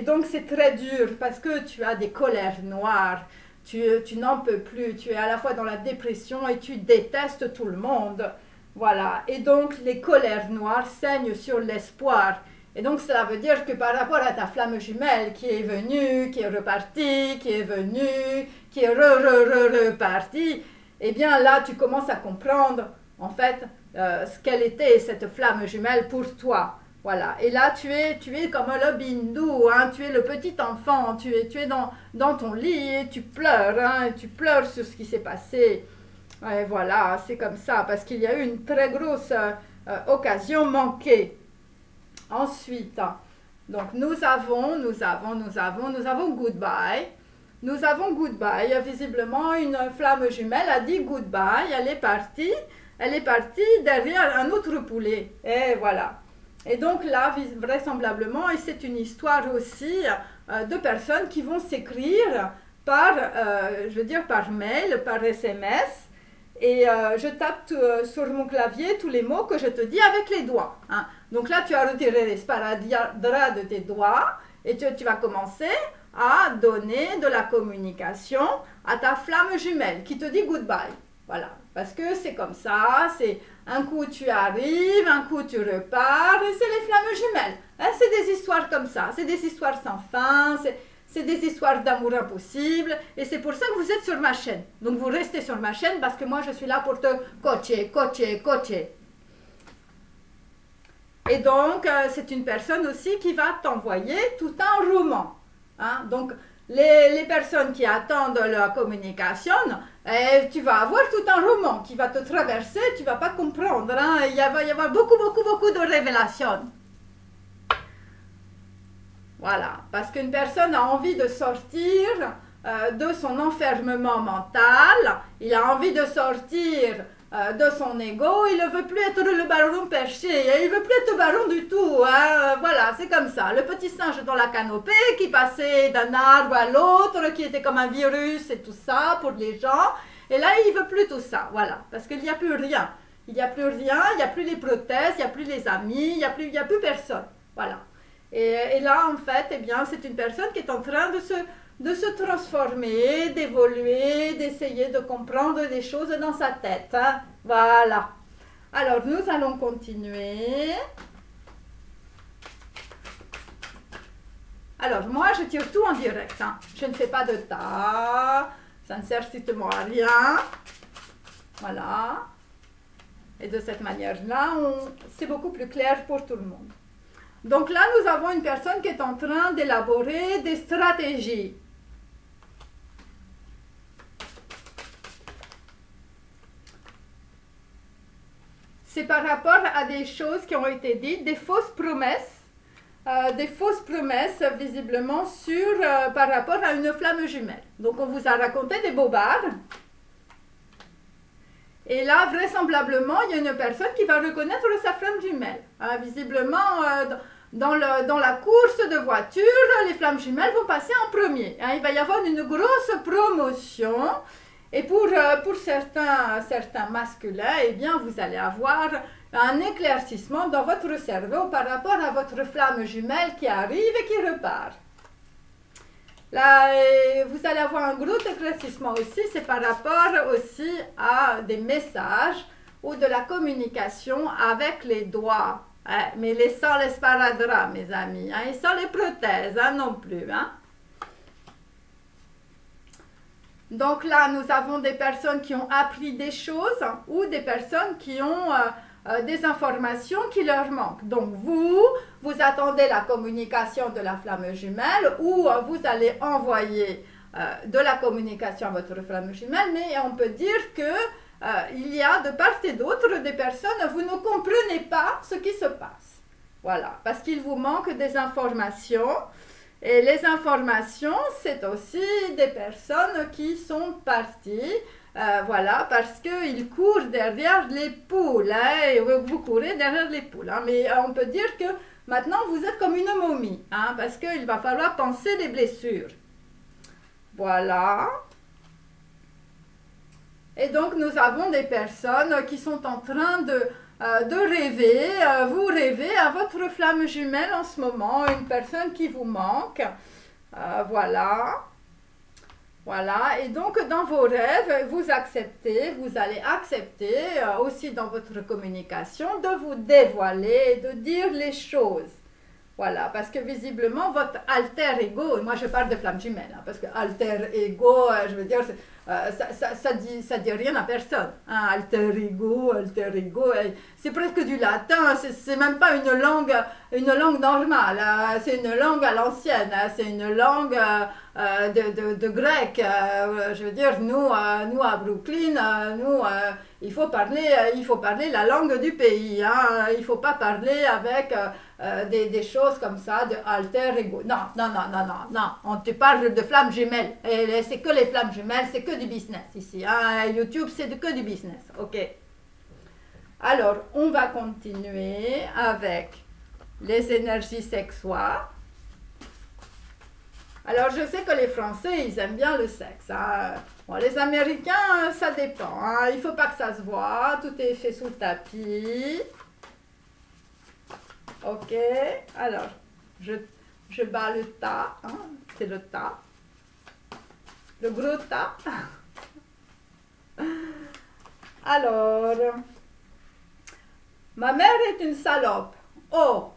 donc, c'est très dur parce que tu as des colères noires. Tu n'en peux plus. Tu es à la fois dans la dépression et tu détestes tout le monde. Voilà. Et donc, les colères noires saignent sur l'espoir. Et donc, cela veut dire que par rapport à ta flamme jumelle qui est venue, qui est repartie, qui est venue, qui est repartie, eh bien là, tu commences à comprendre, en fait, ce qu'elle était, cette flamme jumelle pour toi. Voilà. Et là, tu es comme le bindou, hein, tu es le petit enfant, tu es dans ton lit et tu pleures, hein, et tu pleures sur ce qui s'est passé. Et voilà, c'est comme ça, parce qu'il y a eu une très grosse occasion manquée. Ensuite, donc nous avons goodbye. Nous avons goodbye. Visiblement, une flamme jumelle a dit goodbye. Elle est partie derrière un autre poulet. Et voilà. Et donc là, vraisemblablement, et c'est une histoire aussi de personnes qui vont s'écrire par mail, par SMS. Et je tape sur mon clavier tous les mots que je te dis avec les doigts. Hein. Donc là, tu as retiré les sparadraps de tes doigts et tu vas commencer à donner de la communication à ta flamme jumelle qui te dit goodbye. Voilà, parce que c'est comme ça, c'est un coup tu arrives, un coup tu repars, et c'est les flammes jumelles. Hein, c'est des histoires comme ça, c'est des histoires sans fin, c'est des histoires d'amour impossible, et c'est pour ça que vous êtes sur ma chaîne. Donc vous restez sur ma chaîne parce que moi je suis là pour te coacher. Et donc, c'est une personne aussi qui va t'envoyer tout un roman. Hein? Donc, les personnes qui attendent la communication, tu vas avoir tout un roman qui va te traverser, tu ne vas pas comprendre. Hein? Va y avoir beaucoup de révélations. Voilà, parce qu'une personne a envie de sortir de son enfermement mental, il a envie de sortir de son ego, il ne veut plus être le baron perché, il ne veut plus être baron du tout, hein, voilà, c'est comme ça. Le petit singe dans la canopée qui passait d'un arbre à l'autre, qui était comme un virus et tout ça pour les gens, et là il ne veut plus tout ça, voilà, parce qu'il n'y a plus rien. Il n'y a plus rien, il n'y a plus les prothèses, il n'y a plus les amis, il n'y a plus personne, voilà. Et là, en fait, eh bien, c'est une personne qui est en train de se transformer, d'évoluer, d'essayer de comprendre des choses dans sa tête. Hein. Voilà. Alors, nous allons continuer. Alors, moi, je tire tout en direct. Hein. Je ne fais pas de tas. Ça ne sert strictement à rien. Voilà. Et de cette manière-là, c'est beaucoup plus clair pour tout le monde. Donc là, nous avons une personne qui est en train d'élaborer des stratégies. C'est par rapport à des choses qui ont été dites, des fausses promesses visiblement par rapport à une flamme jumelle. Donc on vous a raconté des bobards. Et là, vraisemblablement, il y a une personne qui va reconnaître sa flamme jumelle. Hein, visiblement, dans la course de voiture, les flammes jumelles vont passer en premier. Hein, il va y avoir une grosse promotion. Et pour certains masculins, eh bien, vous allez avoir un éclaircissement dans votre cerveau par rapport à votre flamme jumelle qui arrive et qui repart. Là, vous allez avoir un gros éclaircissement aussi, c'est par rapport aussi à des messages ou de la communication avec les doigts, hein, mais sans les sparadraps, mes amis, hein, et sans les prothèses hein, non plus. Hein. Donc là, nous avons des personnes qui ont appris des choses ou des personnes qui ont des informations qui leur manquent. Donc vous attendez la communication de la flamme jumelle ou vous allez envoyer de la communication à votre flamme jumelle, mais on peut dire que il y a de part et d'autre des personnes, vous ne comprenez pas ce qui se passe. Voilà, parce qu'il vous manque des informations. Et les informations, c'est aussi des personnes qui sont parties, voilà, parce qu'ils courent derrière les poules, hein, et vous courez derrière les poules. Hein, mais on peut dire que maintenant, vous êtes comme une momie, hein, parce qu'il va falloir penser les blessures. Voilà. Et donc, nous avons des personnes qui sont en train de rêver, vous rêvez à votre flamme jumelle en ce moment, une personne qui vous manque, voilà, voilà, et donc dans vos rêves, vous allez accepter aussi dans votre communication de vous dévoiler, de dire les choses. Voilà, parce que visiblement, votre alter ego, moi je parle de flamme jumelle, hein, parce que alter ego, je veux dire, ça dit rien à personne. Hein, alter ego, c'est presque du latin, c'est même pas une langue normale, hein, c'est une langue à l'ancienne, hein, c'est une langue de grec. Je veux dire, nous à Brooklyn, il faut parler la langue du pays. Hein, il ne faut pas parler avec des choses comme ça, de alter ego. Non. On te parle de flammes jumelles. Et c'est que les flammes jumelles, c'est que du business ici. Hein. YouTube, c'est que du business. Ok. Alors, on va continuer avec les énergies sexuelles. Alors, je sais que les Français, ils aiment bien le sexe. Hein. Bon, les Américains, ça dépend. Hein. Il ne faut pas que ça se voit. Tout est fait sous le tapis. Ok. Alors, je bats le tas. Hein. C'est le tas. Le gros tas. Alors, ma mère est une salope. Oh,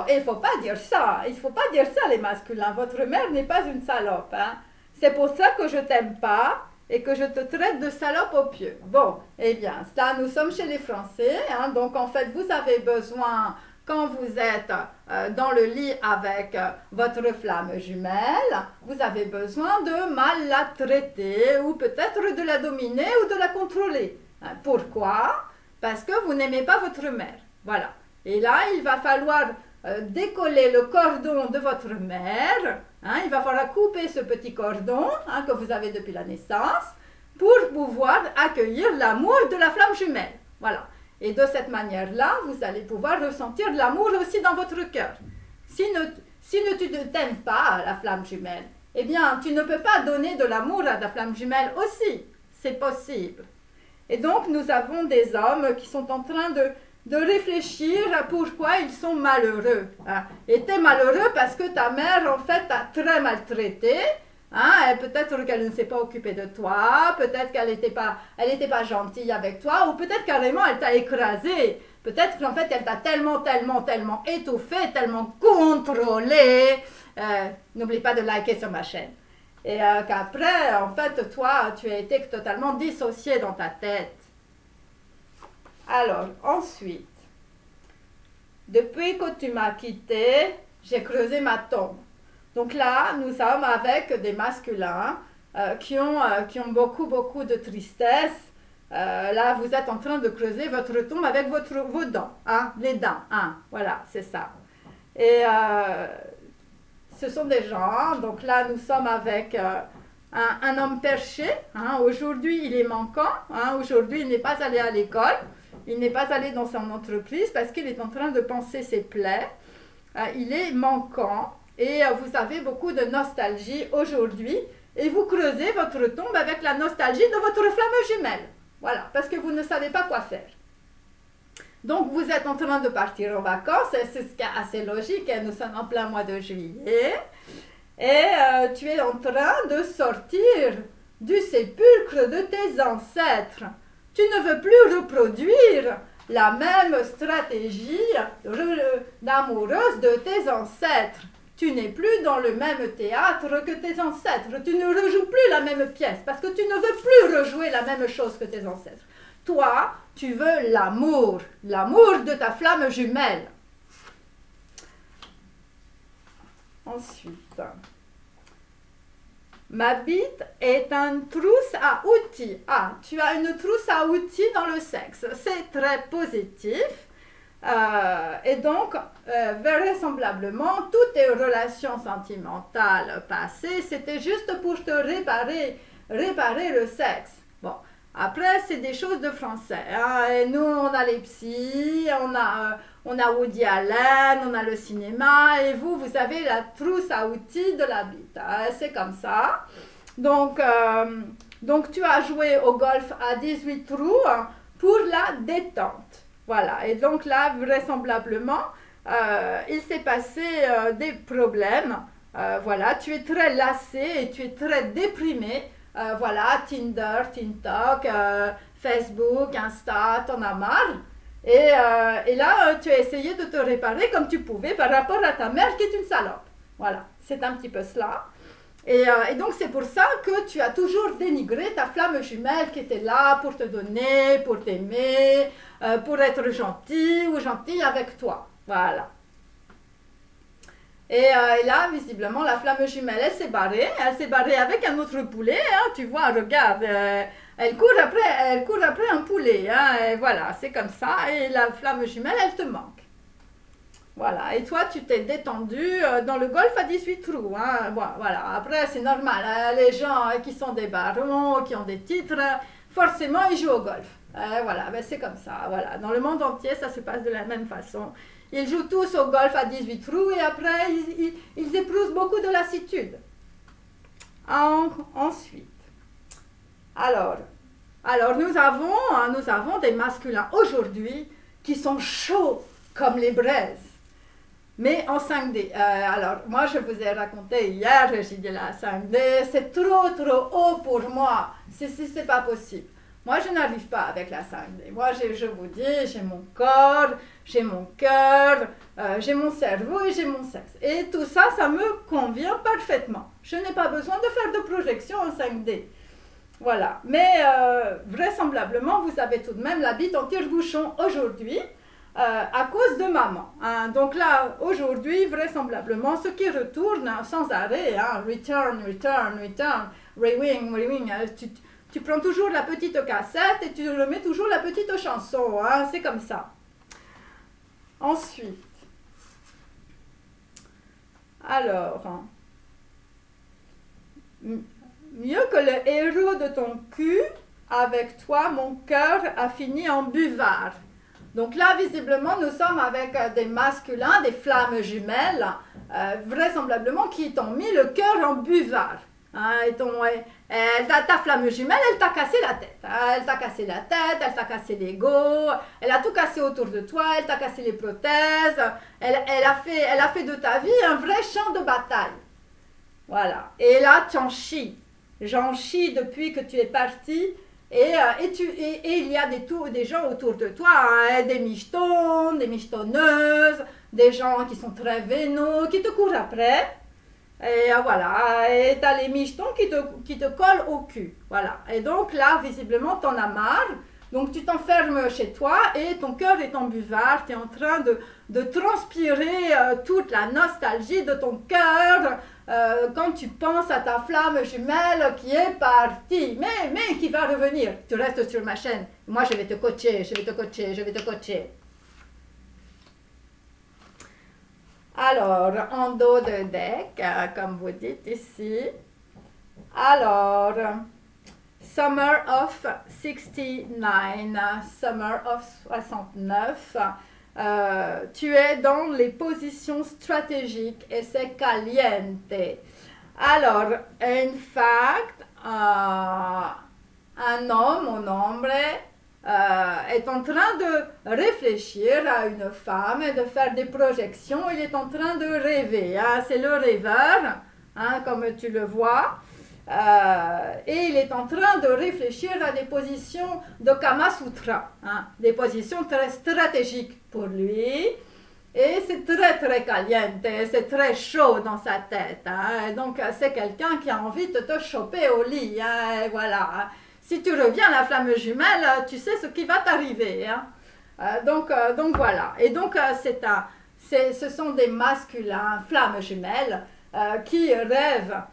il ne faut pas dire ça. Il ne faut pas dire ça, les masculins. Votre mère n'est pas une salope. Hein. C'est pour ça que je t'aime pas et que je te traite de salope au pieu. Bon, eh bien, ça, nous sommes chez les Français. Hein, donc, en fait, vous avez besoin quand vous êtes dans le lit avec votre flamme jumelle, vous avez besoin de mal la traiter ou peut-être de la dominer ou de la contrôler. Pourquoi? Parce que vous n'aimez pas votre mère. Voilà. Et là, il va falloir décoller le cordon de votre mère. Il va falloir couper ce petit cordon que vous avez depuis la naissance pour pouvoir accueillir l'amour de la flamme jumelle. Voilà. Et de cette manière-là, vous allez pouvoir ressentir de l'amour aussi dans votre cœur. Si tu ne t'aimes pas la flamme jumelle, eh bien, tu ne peux pas donner de l'amour à la flamme jumelle aussi. C'est possible. Et donc, nous avons des hommes qui sont en train de réfléchir à pourquoi ils sont malheureux. Et tu es malheureux parce que ta mère, en fait, t'a très maltraité. Peut-être qu'elle ne s'est pas occupée de toi, peut-être qu'elle n'était pas gentille avec toi, ou peut-être carrément elle t'a écrasé. Peut-être qu'en fait, elle t'a tellement étouffé, tellement contrôlé. N'oublie pas de liker sur ma chaîne. Et qu'après, en fait, toi, tu as été totalement dissocié dans ta tête. Alors, ensuite, depuis que tu m'as quitté, j'ai creusé ma tombe. Donc là, nous sommes avec des masculins qui ont beaucoup de tristesse. Là, vous êtes en train de creuser votre tombe avec vos dents, les dents, voilà, c'est ça. Et ce sont des gens, donc là, nous sommes avec un homme perché. Aujourd'hui, il est manquant. Aujourd'hui, il n'est pas allé à l'école. Il n'est pas allé dans son entreprise parce qu'il est en train de panser ses plaies. Il est manquant. Et vous avez beaucoup de nostalgie aujourd'hui et vous creusez votre tombe avec la nostalgie de votre flamme jumelle. Voilà, parce que vous ne savez pas quoi faire. Donc, vous êtes en train de partir en vacances, et c'est ce qui est assez logique, nous sommes en plein mois de juillet, et tu es en train de sortir du sépulcre de tes ancêtres. Tu ne veux plus reproduire la même stratégie d'amoureuse de tes ancêtres. Tu n'es plus dans le même théâtre que tes ancêtres. Tu ne rejoues plus la même pièce parce que tu ne veux plus rejouer la même chose que tes ancêtres. Toi, tu veux l'amour de ta flamme jumelle. Ensuite, ma bite est une trousse à outils. Tu as une trousse à outils dans le sexe. C'est très positif. Et donc, vraisemblablement, toutes tes relations sentimentales passées, c'était juste pour te réparer le sexe. Bon, après, c'est des choses de français. Et nous, on a les psys, on a Woody Allen, on a le cinéma, et vous avez la trousse à outils de la bite. C'est comme ça. Donc, tu as joué au golf à 18 trous pour la détente. Voilà, et donc là, vraisemblablement, il s'est passé des problèmes. Voilà, tu es très lassé et tu es très déprimé. Voilà, Tinder, TikTok, Facebook, Insta, t'en as marre. Et là, tu as essayé de te réparer comme tu pouvais par rapport à ta mère qui est une salope. Voilà, c'est un petit peu cela. Et donc, c'est pour ça que tu as toujours dénigré ta flamme jumelle qui était là pour te donner, pour t'aimer, pour être gentil ou gentille avec toi. Voilà. Et là, visiblement, la flamme jumelle, elle s'est barrée. Elle s'est barrée avec un autre poulet. Tu vois, regarde, elle court après un poulet. Et voilà, c'est comme ça. Et la flamme jumelle, elle te manque. Voilà, et toi, tu t'es détendu dans le golf à 18 trous. Bon, voilà, après, c'est normal. Les gens qui sont des barons, qui ont des titres, forcément, ils jouent au golf. Voilà, ben, c'est comme ça. Voilà. Dans le monde entier, ça se passe de la même façon. Ils jouent tous au golf à 18 trous et après, ils éprouvent beaucoup de lassitude. Ensuite, alors nous avons des masculins aujourd'hui qui sont chauds comme les braises. Mais en 5D. Alors, moi, je vous ai raconté hier, j'ai dit la 5D, c'est trop haut pour moi. C'est pas possible. Moi, je n'arrive pas avec la 5D. Moi, je vous dis, j'ai mon corps, j'ai mon cœur, j'ai mon cerveau et j'ai mon sexe. Et tout ça, ça me convient parfaitement. Je n'ai pas besoin de faire de projection en 5D. Voilà. Mais vraisemblablement, vous avez tout de même la bite en tire-bouchon aujourd'hui. à cause de maman. Hein. Donc là, aujourd'hui, vraisemblablement, ce qui retourne sans arrêt, hein, return, return, return, rewind, rewind, tu prends toujours la petite cassette et tu remets toujours la petite chanson, hein, c'est comme ça. Ensuite, alors, mieux que le héros de ton cul, avec toi, mon cœur a fini en buvard. Donc là, visiblement, nous sommes avec des masculins, des flammes jumelles, vraisemblablement qui t'ont mis le cœur en buvard. Hein, ta flamme jumelle, elle t'a cassé la tête. Hein, elle t'a cassé la tête, elle t'a cassé l'ego, elle a tout cassé autour de toi, elle t'a cassé les prothèses, elle a fait de ta vie un vrai champ de bataille. Voilà. Et là, tu en chies. J'en chie depuis que tu es parti. Et il y a des gens autour de toi, hein, des michetons, des michetonneuses, des gens qui sont très vénaux, qui te courent après. Et voilà, et tu as les michetons qui te collent au cul. Voilà. Et donc là, visiblement, tu en as marre. Donc tu t'enfermes chez toi et ton cœur est en buvard. Tu es en train de transpirer toute la nostalgie de ton cœur quand tu penses à ta flamme jumelle qui est partie, mais qui va revenir. Tu restes sur ma chaîne. Moi, je vais te coacher, je vais te coacher, je vais te coacher. Alors, en dos de deck, comme vous dites ici. Alors, Summer of 69, Summer of 69. Tu es dans les positions stratégiques et c'est caliente. Alors, in fact, un homme, un hombre, est en train de réfléchir à une femme et de faire des projections. Il est en train de rêver. Hein. C'est le rêveur, hein, comme tu le vois. Et il est en train de réfléchir à des positions de Kama Sutra, hein, des positions très stratégiques pour lui. Et c'est très très caliente, c'est très chaud dans sa tête. Hein, donc c'est quelqu'un qui a envie de te choper au lit. Hein, et voilà. Si tu reviens à la flamme jumelle, tu sais ce qui va t'arriver. Hein. Donc voilà. Et donc ce sont des masculins, flammes jumelles, qui rêvent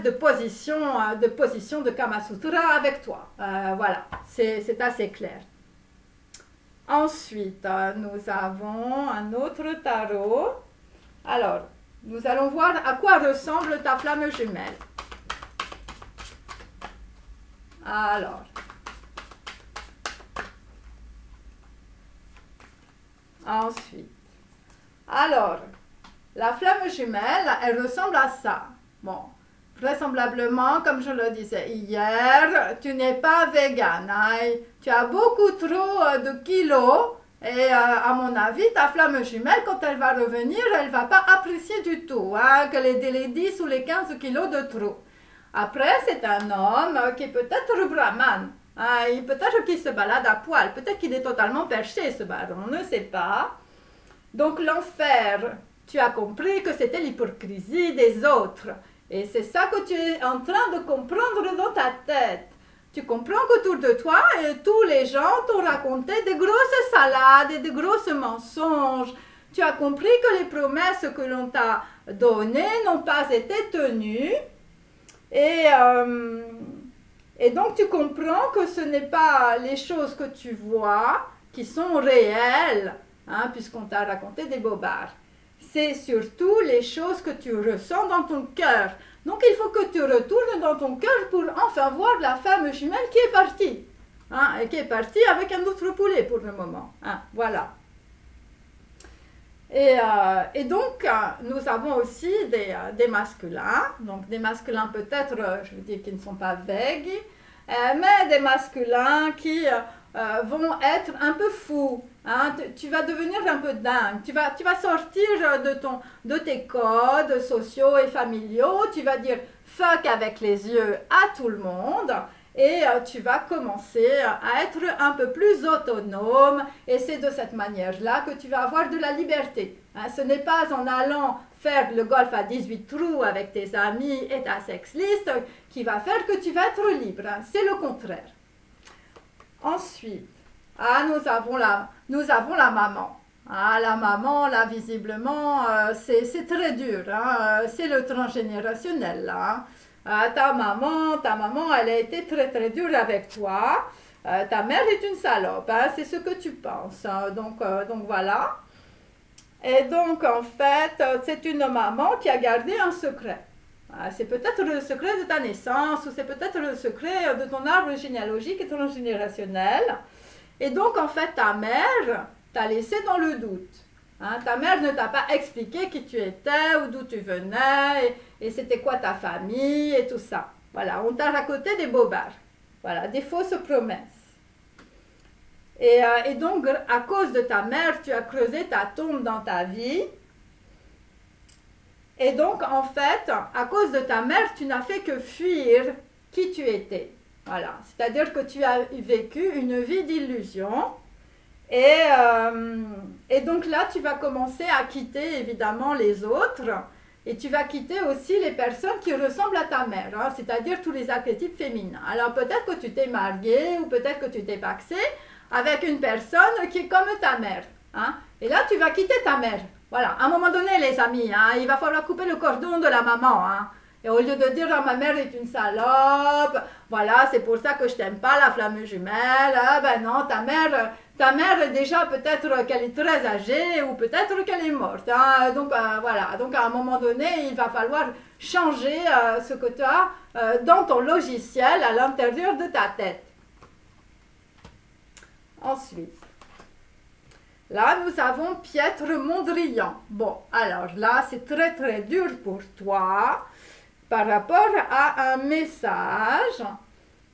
de position de Kama Sutra avec toi. Voilà, c'est assez clair. Ensuite, nous avons un autre tarot. Alors, nous allons voir à quoi ressemble ta flamme jumelle. Alors, ensuite, alors, la flamme jumelle, elle ressemble à ça. Bon, vraisemblablement, comme je le disais hier, tu n'es pas vegan. Hein, tu as beaucoup trop de kilos et à mon avis, ta flamme jumelle, quand elle va revenir, elle ne va pas apprécier du tout hein, que les 10 ou les 15 kilos de trop. Après, c'est un homme qui est peut-être brahman. Hein, peut-être qu'il se balade à poil. Peut-être qu'il est totalement perché, ce baron. On ne sait pas. Donc, l'enfer, tu as compris que c'était l'hypocrisie des autres. Et c'est ça que tu es en train de comprendre dans ta tête. Tu comprends qu'autour de toi, tous les gens t'ont raconté des grosses salades et des grosses mensonges. Tu as compris que les promesses que l'on t'a données n'ont pas été tenues. Et donc tu comprends que ce n'est pas les choses que tu vois qui sont réelles, hein, puisqu'on t'a raconté des bobards. C'est surtout les choses que tu ressens dans ton cœur. Donc il faut que tu retournes dans ton cœur pour enfin voir la femme jumelle qui est partie. Hein, et qui est partie avec un autre poulet pour le moment. Hein, voilà. Et donc, nous avons aussi des masculins, donc des masculins peut-être, je veux dire, qui ne sont pas vagues, mais des masculins qui vont être un peu fous. Hein, tu vas devenir un peu dingue, tu vas sortir de tes codes sociaux et familiaux, tu vas dire fuck avec les yeux à tout le monde. Et tu vas commencer à être un peu plus autonome et c'est de cette manière-là que tu vas avoir de la liberté. Hein, ce n'est pas en allant faire le golf à 18 trous avec tes amis et ta sex-list qui va faire que tu vas être libre. Hein, c'est le contraire. Ensuite, Ah, nous avons la maman. Ah, la maman, là, visiblement, c'est très dur. Hein, c'est le transgénérationnel, là. Hein. Ah, ta maman, elle a été très, très dure avec toi. Ta mère est une salope, hein, c'est ce que tu penses. Hein, donc voilà. Et donc, en fait, c'est une maman qui a gardé un secret. C'est peut-être le secret de ta naissance, ou c'est peut-être le secret de ton arbre généalogique et transgénérationnel. Et donc, en fait, ta mère t'a laissé dans le doute. Hein, ta mère ne t'a pas expliqué qui tu étais, ou d'où tu venais, et c'était quoi ta famille, et tout ça. Voilà, on t'a raconté des bobards. Voilà, des fausses promesses. Et donc, à cause de ta mère, tu as creusé ta tombe dans ta vie. Et donc, en fait, à cause de ta mère, tu n'as fait que fuir qui tu étais. Voilà, c'est-à-dire que tu as vécu une vie d'illusion. Et donc là, tu vas commencer à quitter évidemment les autres. Et tu vas quitter aussi les personnes qui ressemblent à ta mère, hein, c'est-à-dire tous les archétypes féminins. Alors peut-être que tu t'es marié ou peut-être que tu t'es paxé avec une personne qui est comme ta mère. Hein, et là, tu vas quitter ta mère. Voilà, à un moment donné, les amis, hein, il va falloir couper le cordon de la maman. Hein. Et au lieu de dire oh, ma mère est une salope, voilà, c'est pour ça que je t'aime pas, la flamme jumelle. Ah, ben non, ta mère déjà peut-être qu'elle est très âgée ou peut-être qu'elle est morte. Hein. Donc voilà, donc à un moment donné, il va falloir changer ce que tu as dans ton logiciel à l'intérieur de ta tête. Ensuite, là nous avons Piètre Mondrian. Bon, alors là c'est très très dur pour toi par rapport à un message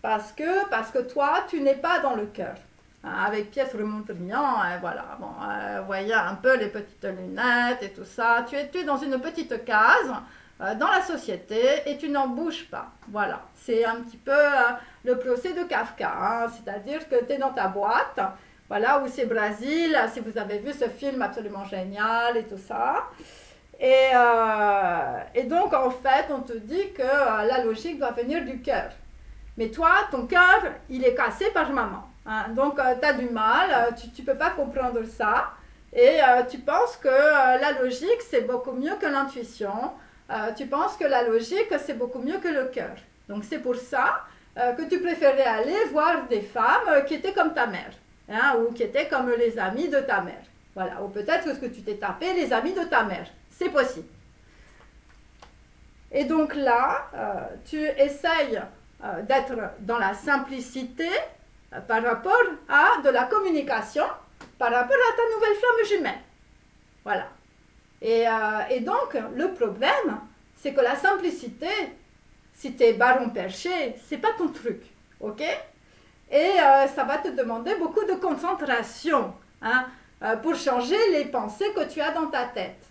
parce que toi tu n'es pas dans le cœur. Avec Piètre Mondrian, voilà, bon, voyez un peu les petites lunettes et tout ça. Tu es dans une petite case dans la société et tu n'en bouges pas. Voilà, c'est un petit peu le procès de Kafka, hein, c'est-à-dire que tu es dans ta boîte, voilà, où c'est Brésil, si vous avez vu ce film absolument génial et tout ça. Et donc, en fait, on te dit que la logique doit venir du cœur. Mais toi, ton cœur, il est cassé par maman. Hein, donc, tu as du mal, tu ne peux pas comprendre ça. Et tu penses que la logique, c'est beaucoup mieux que l'intuition. Tu penses que la logique, c'est beaucoup mieux que le cœur. Donc, c'est pour ça que tu préférais aller voir des femmes qui étaient comme ta mère. Hein, ou qui étaient comme les amis de ta mère. Voilà. Ou peut-être que tu t'es tapé les amis de ta mère. C'est possible. Et donc là, tu essayes d'être dans la simplicité par rapport à de la communication, par rapport à ta nouvelle flamme jumelle. Voilà. Et donc, le problème, c'est que la simplicité, si tu es baron perché, c'est pas ton truc. Ok? Et ça va te demander beaucoup de concentration hein, pour changer les pensées que tu as dans ta tête.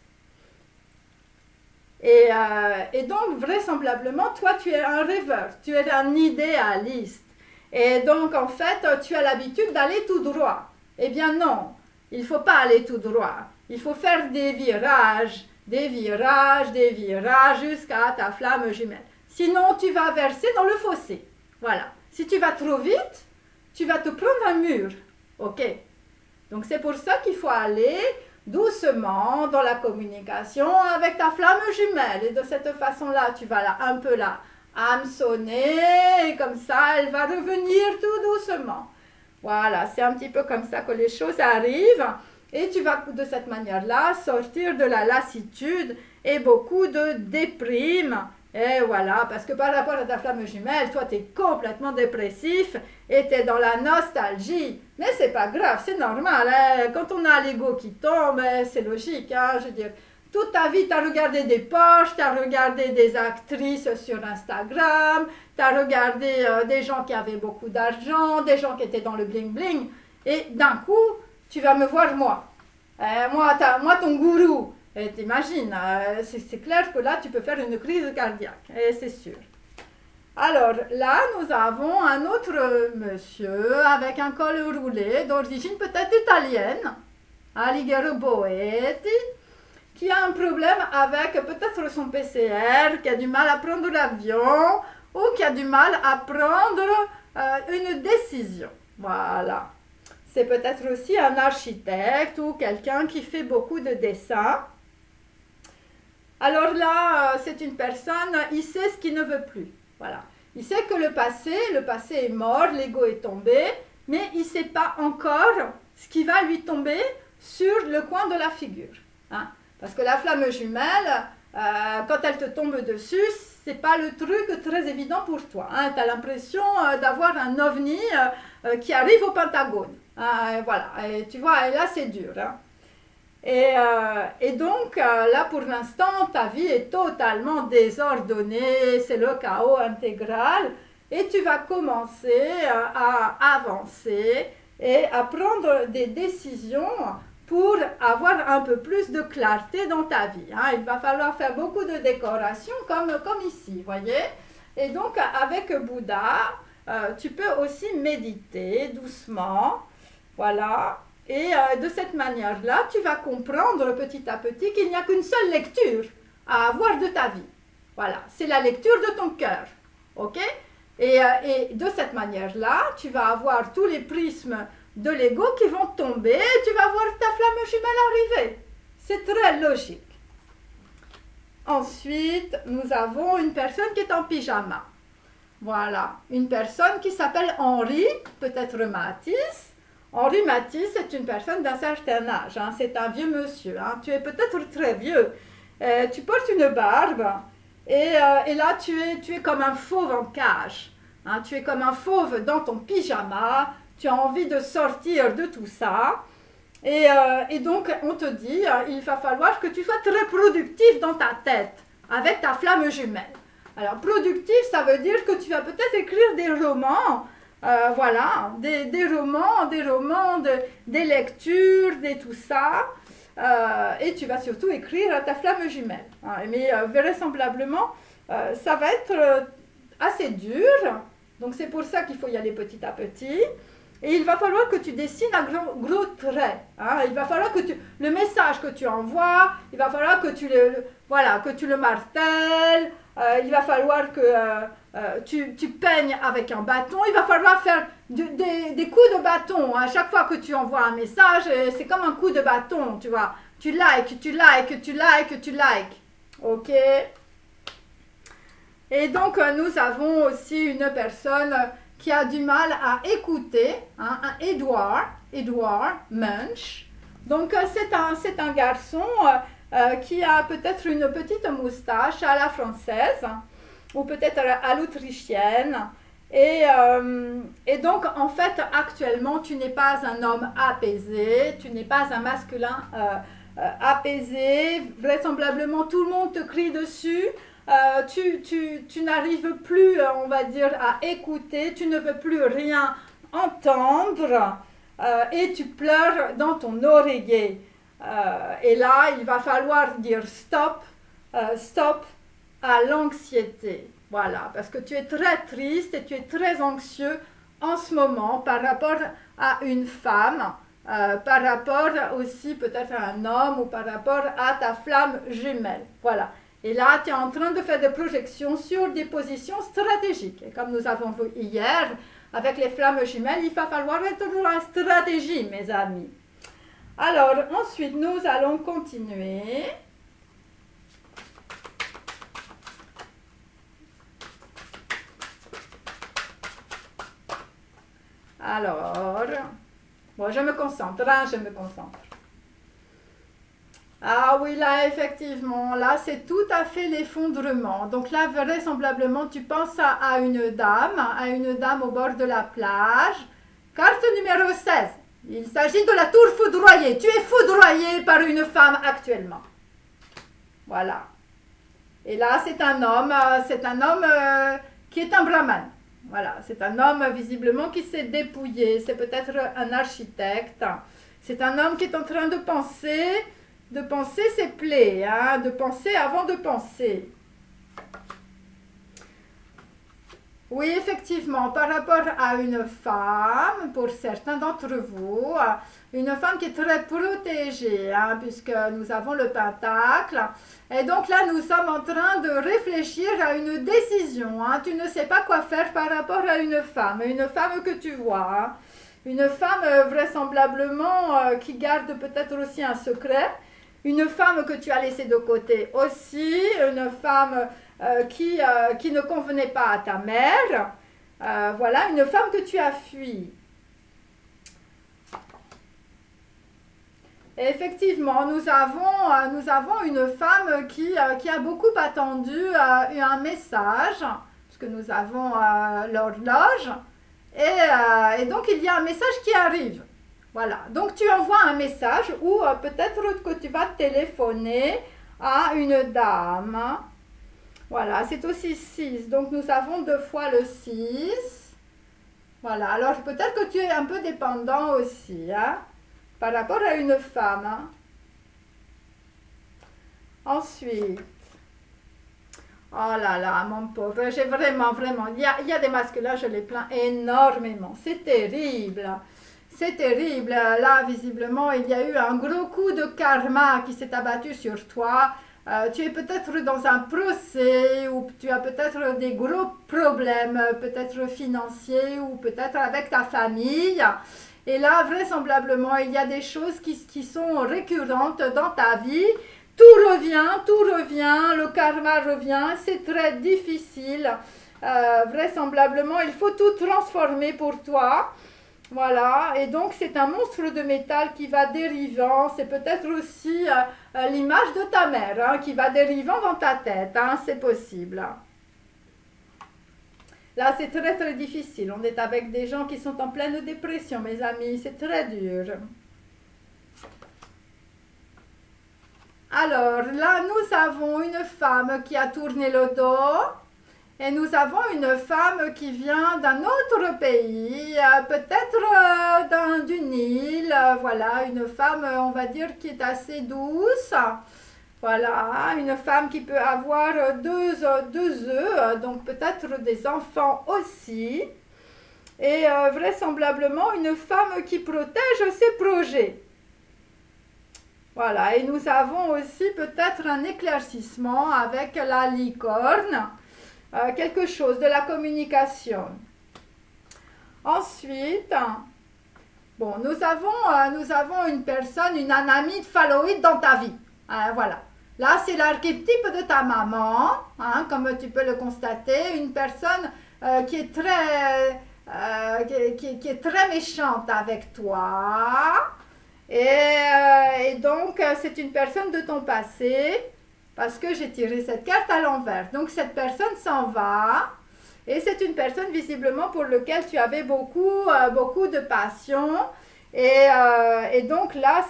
Et donc, vraisemblablement, toi, tu es un rêveur, tu es un idéaliste. Et donc, en fait, tu as l'habitude d'aller tout droit. Eh bien, non, il ne faut pas aller tout droit. Il faut faire des virages, jusqu'à ta flamme jumelle. Sinon, tu vas verser dans le fossé. Voilà. Si tu vas trop vite, tu vas te prendre un mur. OK? Donc, c'est pour ça qu'il faut aller doucement dans la communication avec ta flamme jumelle. Et de cette façon-là, tu vas un peu la hameçonner. Et comme ça, elle va revenir tout doucement. Voilà, c'est un petit peu comme ça que les choses arrivent. Et tu vas de cette manière-là sortir de la lassitude et beaucoup de déprime. Et voilà, parce que par rapport à ta flamme jumelle, toi, tu es complètement dépressif et tu es dans la nostalgie. Mais c'est pas grave, c'est normal. Hein? Quand on a l'ego qui tombe, c'est logique. Hein? Je veux dire, toute ta vie, tu as regardé des poches, tu as regardé des actrices sur Instagram, tu as regardé des gens qui avaient beaucoup d'argent, des gens qui étaient dans le bling-bling. Et d'un coup, tu vas me voir moi. Moi, ton gourou. Et t'imagines, c'est clair que là, tu peux faire une crise cardiaque, et c'est sûr. Alors, là, nous avons un autre monsieur avec un col roulé, d'origine peut-être italienne, Alighiero Boetti, qui a un problème avec peut-être son PCR, qui a du mal à prendre l'avion, ou qui a du mal à prendre une décision. Voilà. c'est peut-être aussi un architecte ou quelqu'un qui fait beaucoup de dessins. Alors là, c'est une personne, il sait ce qu'il ne veut plus. Voilà. Il sait que le passé est mort, l'ego est tombé, mais il ne sait pas encore ce qui va lui tomber sur le coin de la figure. Hein. Parce que la flamme jumelle, quand elle te tombe dessus, ce n'est pas le truc très évident pour toi. Hein. Tu as l'impression d'avoir un ovni qui arrive au Pentagone. Hein. Voilà, et tu vois, et là c'est dur. Hein. Et donc, là, pour l'instant, ta vie est totalement désordonnée, c'est le chaos intégral, et tu vas commencer à avancer et à prendre des décisions pour avoir un peu plus de clarté dans ta vie. Hein. Il va falloir faire beaucoup de décorations, comme ici, voyez. Et donc, avec Bouddha, tu peux aussi méditer doucement, voilà. Et de cette manière-là, tu vas comprendre petit à petit qu'il n'y a qu'une seule lecture à avoir de ta vie. Voilà, c'est la lecture de ton cœur. Ok? Et de cette manière-là, tu vas avoir tous les prismes de l'ego qui vont tomber et tu vas voir ta flamme jumelle arriver. C'est très logique. Ensuite, nous avons une personne qui est en pyjama. Voilà, une personne qui s'appelle Henri, peut-être Matisse. Henri Matisse est une personne d'un certain âge, hein, c'est un vieux monsieur, hein, tu es peut-être très vieux, tu portes une barbe et là tu es comme un fauve en cage, hein, tu es comme un fauve dans ton pyjama, tu as envie de sortir de tout ça et donc on te dit il va falloir que tu sois très productif dans ta tête avec ta flamme jumelle. Alors productif ça veut dire que tu vas peut-être écrire des romans. Voilà, des romans, des lectures, tout ça. Et tu vas surtout écrire à ta flamme jumelle. Hein, mais vraisemblablement, ça va être assez dur. Donc c'est pour ça qu'il faut y aller petit à petit. Et il va falloir que tu dessines à gros traits. Hein, il va falloir que le message que tu envoies, il va falloir que tu le martèles. Il va falloir que tu peignes avec un bâton. Il va falloir faire des coups de bâton. À chaque fois que tu envoies un message, c'est comme un coup de bâton, tu vois. Tu likes. Ok? Et donc, nous avons aussi une personne qui a du mal à écouter, hein, un Edward Munch. Donc, c'est un garçon qui a peut-être une petite moustache à la française ou peut-être à l'autrichienne. Et donc, en fait, actuellement, tu n'es pas un homme apaisé, tu n'es pas un masculin apaisé. Vraisemblablement, tout le monde te crie dessus. Tu n'arrives plus, on va dire, à écouter, tu ne veux plus rien entendre et tu pleures dans ton oreiller. Et là, il va falloir dire stop à l'anxiété. Voilà, parce que tu es très triste et tu es très anxieux en ce moment par rapport à une femme, par rapport aussi peut-être à un homme ou par rapport à ta flamme jumelle. Voilà. Et là, tu es en train de faire des projections sur des positions stratégiques. Et comme nous avons vu hier, avec les flammes jumelles, il va falloir être dans la stratégie, mes amis. Alors, ensuite, nous allons continuer. Alors, bon, je me concentre, hein, je me concentre. Ah oui, là, effectivement, là, c'est tout à fait l'effondrement. Donc là, vraisemblablement, tu penses à une dame au bord de la plage. Carte numéro 16. Il s'agit de la tour foudroyée. Tu es foudroyé par une femme actuellement. Voilà. Et là, c'est un homme qui est un brahman. Voilà, c'est un homme visiblement qui s'est dépouillé. C'est peut-être un architecte. C'est un homme qui est en train de penser ses plaies, hein, de penser avant de penser. Oui, effectivement, par rapport à une femme, pour certains d'entre vous, une femme qui est très protégée, hein, puisque nous avons le pentacle. Et donc là, nous sommes en train de réfléchir à une décision. Hein. Tu ne sais pas quoi faire par rapport à une femme que tu vois. Hein. Une femme vraisemblablement qui garde peut-être aussi un secret. Une femme que tu as laissée de côté aussi. Une femme qui ne convenait pas à ta mère. Voilà, une femme que tu as fui. Et effectivement, nous avons une femme qui a beaucoup attendu un message, parce que nous avons l'horloge, et donc il y a un message qui arrive. Voilà, donc tu envoies un message ou peut-être que tu vas téléphoner à une dame. Voilà, c'est aussi 6, donc nous avons 2 fois le 6. Voilà, alors peut-être que tu es un peu dépendant aussi, hein, par rapport à une femme. Hein. Ensuite, oh là là, mon pauvre, j'ai vraiment, il y a des masculins, je les plains énormément. C'est terrible. C'est terrible. Là, visiblement, il y a eu un gros coup de karma qui s'est abattu sur toi. Tu es peut-être dans un procès ou tu as peut-être des gros problèmes, peut-être financiers ou peut-être avec ta famille. Et là, vraisemblablement, il y a des choses qui sont récurrentes dans ta vie. Tout revient, le karma revient, c'est très difficile. Vraisemblablement, il faut tout transformer pour toi. Voilà, et donc c'est un monstre de métal qui va dérivant. C'est peut-être aussi l'image de ta mère hein, qui va dérivant dans ta tête. Hein, c'est possible. Là, c'est très difficile. On est avec des gens qui sont en pleine dépression, mes amis. C'est très dur. Alors, là, nous avons une femme qui a tourné le dos. Et nous avons une femme qui vient d'un autre pays, peut-être d'une île. Voilà, une femme, on va dire, qui est assez douce. Voilà, une femme qui peut avoir deux œufs, donc peut-être des enfants aussi. Et vraisemblablement une femme qui protège ses projets. Voilà, et nous avons aussi peut-être un éclaircissement avec la licorne, quelque chose de la communication. Ensuite, bon, nous avons une personne, une anamide phalloïde dans ta vie. Voilà. Là, c'est l'archétype de ta maman, hein, comme tu peux le constater, une personne qui est très méchante avec toi. Et donc, c'est une personne de ton passé, parce que j'ai tiré cette carte à l'envers. Donc, cette personne s'en va, et c'est une personne visiblement pour laquelle tu avais beaucoup de passion. Et donc là,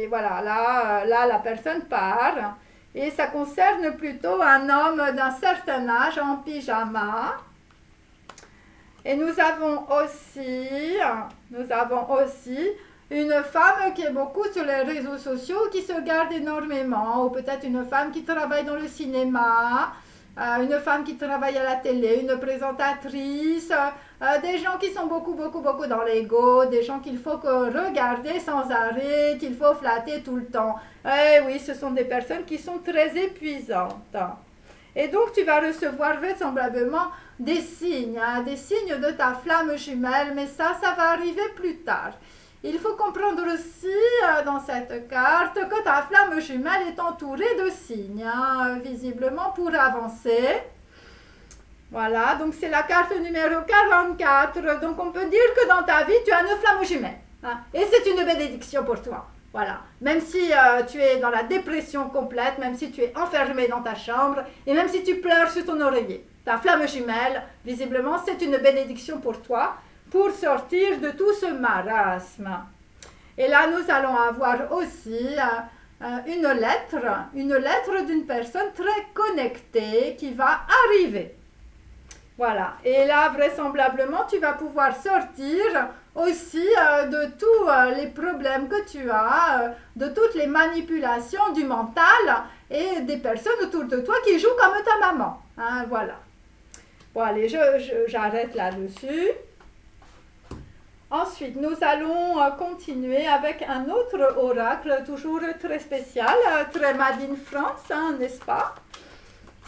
voilà, là, la personne part. Et ça concerne plutôt un homme d'un certain âge en pyjama. Et nous avons aussi une femme qui est beaucoup sur les réseaux sociaux, qui se garde énormément. Ou peut-être une femme qui travaille dans le cinéma. Une femme qui travaille à la télé, une présentatrice, des gens qui sont beaucoup dans l'ego, des gens qu'il faut regarder sans arrêt, qu'il faut flatter tout le temps. Eh oui, ce sont des personnes qui sont très épuisantes. Et donc, tu vas recevoir vraisemblablement des signes de ta flamme jumelle, mais ça va arriver plus tard. Il faut comprendre aussi dans cette carte que ta flamme jumelle est entourée de signes, hein, visiblement pour avancer. Voilà, donc c'est la carte numéro 44. Donc on peut dire que dans ta vie, tu as une flamme jumelle. Hein, et c'est une bénédiction pour toi. Voilà, même si tu es dans la dépression complète, même si tu es enfermé dans ta chambre, et même si tu pleures sur ton oreiller. Ta flamme jumelle, visiblement, c'est une bénédiction pour toi, pour sortir de tout ce marasme. Et là, nous allons avoir aussi une lettre d'une personne très connectée qui va arriver. Voilà. Et là, vraisemblablement, tu vas pouvoir sortir aussi de tous les problèmes que tu as, de toutes les manipulations du mental et des personnes autour de toi qui jouent comme ta maman. Hein, voilà. Bon, allez, j'arrête là-dessus. Ensuite, nous allons continuer avec un autre oracle, toujours très spécial, très Made in France, hein, n'est-ce pas?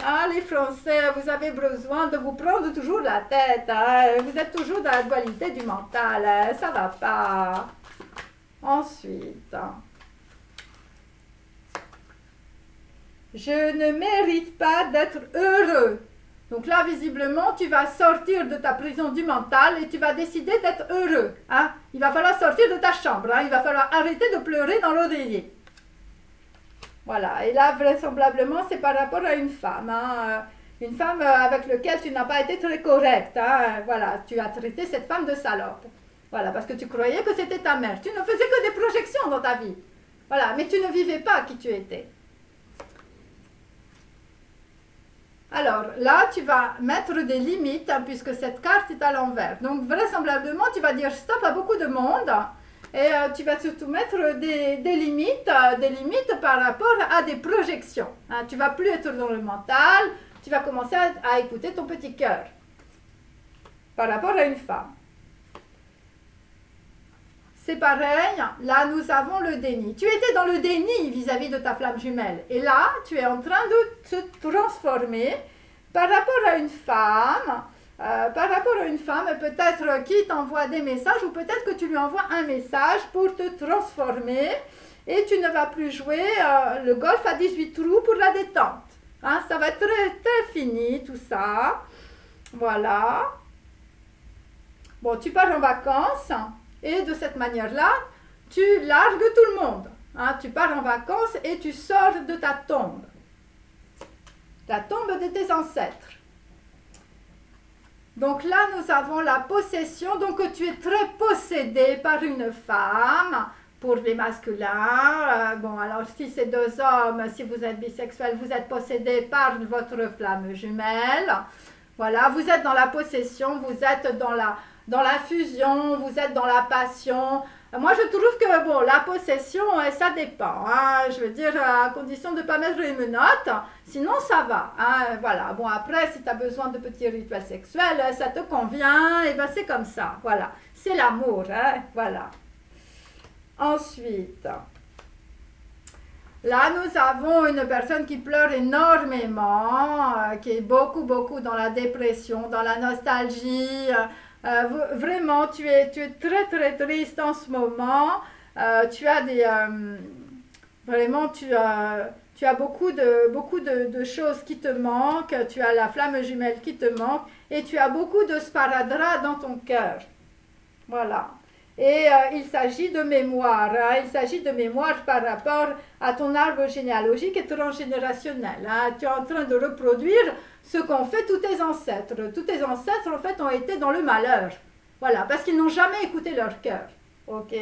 Ah, les Français, vous avez besoin de vous prendre toujours la tête. Hein? Vous êtes toujours dans la dualité du mental. Hein? Ça va pas. Ensuite, je ne mérite pas d'être heureux. Donc là, visiblement, tu vas sortir de ta prison du mental et tu vas décider d'être heureux. Hein? Il va falloir sortir de ta chambre. Hein? Il va falloir arrêter de pleurer dans l'oreiller. Voilà. Et là, vraisemblablement, c'est par rapport à une femme. Hein? Une femme avec laquelle tu n'as pas été très correcte. Hein? Voilà. Tu as traité cette femme de salope. Voilà. Parce que tu croyais que c'était ta mère. Tu ne faisais que des projections dans ta vie. Voilà. Mais tu ne vivais pas qui tu étais. Alors, là, tu vas mettre des limites, hein, puisque cette carte est à l'envers. Donc, vraisemblablement, tu vas dire stop à beaucoup de monde. Et tu vas surtout mettre des limites par rapport à des projections. Hein. Tu ne vas plus être dans le mental, tu vas commencer à écouter ton petit cœur. Par rapport à une femme. C'est pareil, là nous avons le déni. Tu étais dans le déni vis-à-vis de ta flamme jumelle. Et là, tu es en train de te transformer par rapport à une femme. Peut-être qui t'envoie des messages ou peut-être que tu lui envoies un message pour te transformer. Et tu ne vas plus jouer le golf à 18 trous pour la détente. Hein, ça va être très fini tout ça. Voilà. Bon, tu pars en vacances. Et de cette manière-là, tu largues tout le monde. Hein, tu pars en vacances et tu sors de ta tombe. La tombe de tes ancêtres. Donc là, nous avons la possession. Donc tu es très possédé par une femme. Pour les masculins, bon, alors si c'est deux hommes, si vous êtes bisexuel, vous êtes possédé par votre flamme jumelle. Voilà, vous êtes dans la possession, vous êtes dans la fusion, vous êtes dans la passion. Moi, je trouve que, bon, la possession, ça dépend. Hein, je veux dire, à condition de ne pas mettre les menottes, sinon ça va. Hein, voilà. Bon, après, si tu as besoin de petits rituels sexuels, ça te convient, et ben c'est comme ça. Voilà. C'est l'amour, hein, voilà. Ensuite, là, nous avons une personne qui pleure énormément, qui est beaucoup dans la dépression, dans la nostalgie. Vraiment, tu es très triste en ce moment. Tu as vraiment, tu as beaucoup de choses qui te manquent. Tu as la flamme jumelle qui te manque et tu as beaucoup de sparadrap dans ton cœur. Voilà. Et il s'agit de mémoire. Hein, il s'agit de mémoire par rapport à ton arbre généalogique et transgénérationnel. Hein. Tu es en train de reproduire ce qu'ont fait tous tes ancêtres. Tous tes ancêtres, en fait, ont été dans le malheur. Voilà, parce qu'ils n'ont jamais écouté leur cœur. Ok?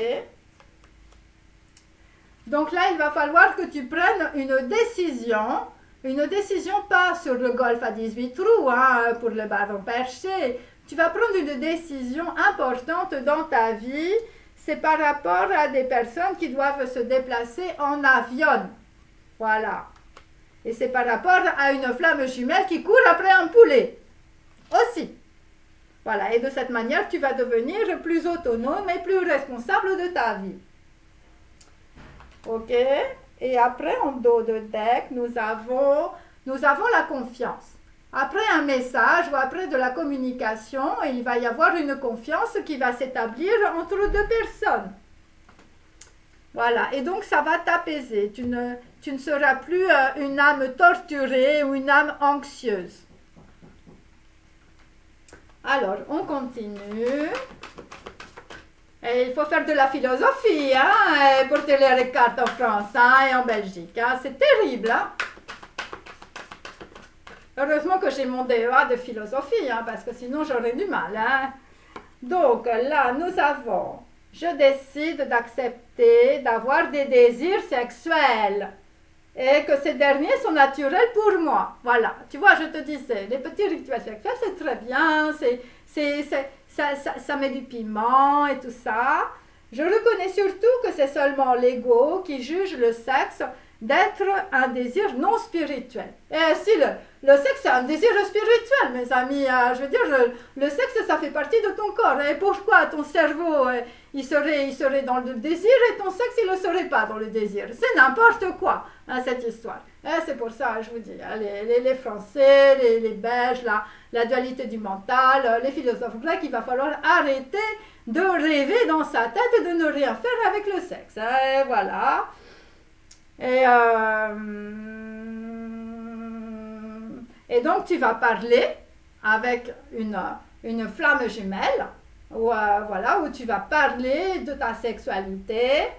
Donc là, il va falloir que tu prennes une décision pas sur le golf à 18 trous, hein, pour le baron perché. Tu vas prendre une décision importante dans ta vie. C'est par rapport à des personnes qui doivent se déplacer en avion. Voilà. Et c'est par rapport à une flamme jumelle qui court après un poulet. Aussi. Voilà. Et de cette manière, tu vas devenir plus autonome et plus responsable de ta vie. Ok? Et après, en dos de deck, nous avons la confiance. Après un message ou après de la communication, il va y avoir une confiance qui va s'établir entre deux personnes. Voilà, et donc ça va t'apaiser. Tu ne seras plus une âme torturée ou une âme anxieuse. Alors, on continue. Et il faut faire de la philosophie, hein, pour te lire les cartes en France, hein, et en Belgique. Hein. C'est terrible, hein. Heureusement que j'ai mon DEA de philosophie, hein, parce que sinon j'aurais du mal. Hein. Donc là, nous avons, je décide d'accepter d'avoir des désirs sexuels et que ces derniers sont naturels pour moi. Voilà, tu vois, je te disais, les petits rituels sexuels, c'est très bien, ça met du piment et tout ça. Je reconnais surtout que c'est seulement l'ego qui juge le sexe d'être un désir non spirituel. Et si le sexe c'est un désir spirituel, mes amis, je veux dire, le sexe ça fait partie de ton corps. Et pourquoi ton cerveau, il serait dans le désir et ton sexe il ne serait pas dans le désir? C'est n'importe quoi, hein, cette histoire. C'est pour ça, je vous dis, hein, les Français, les Belges, la dualité du mental, les philosophes grecs, il va falloir arrêter de rêver dans sa tête et de ne rien faire avec le sexe. Et voilà. Et donc, tu vas parler avec une flamme jumelle, voilà, où tu vas parler de ta sexualité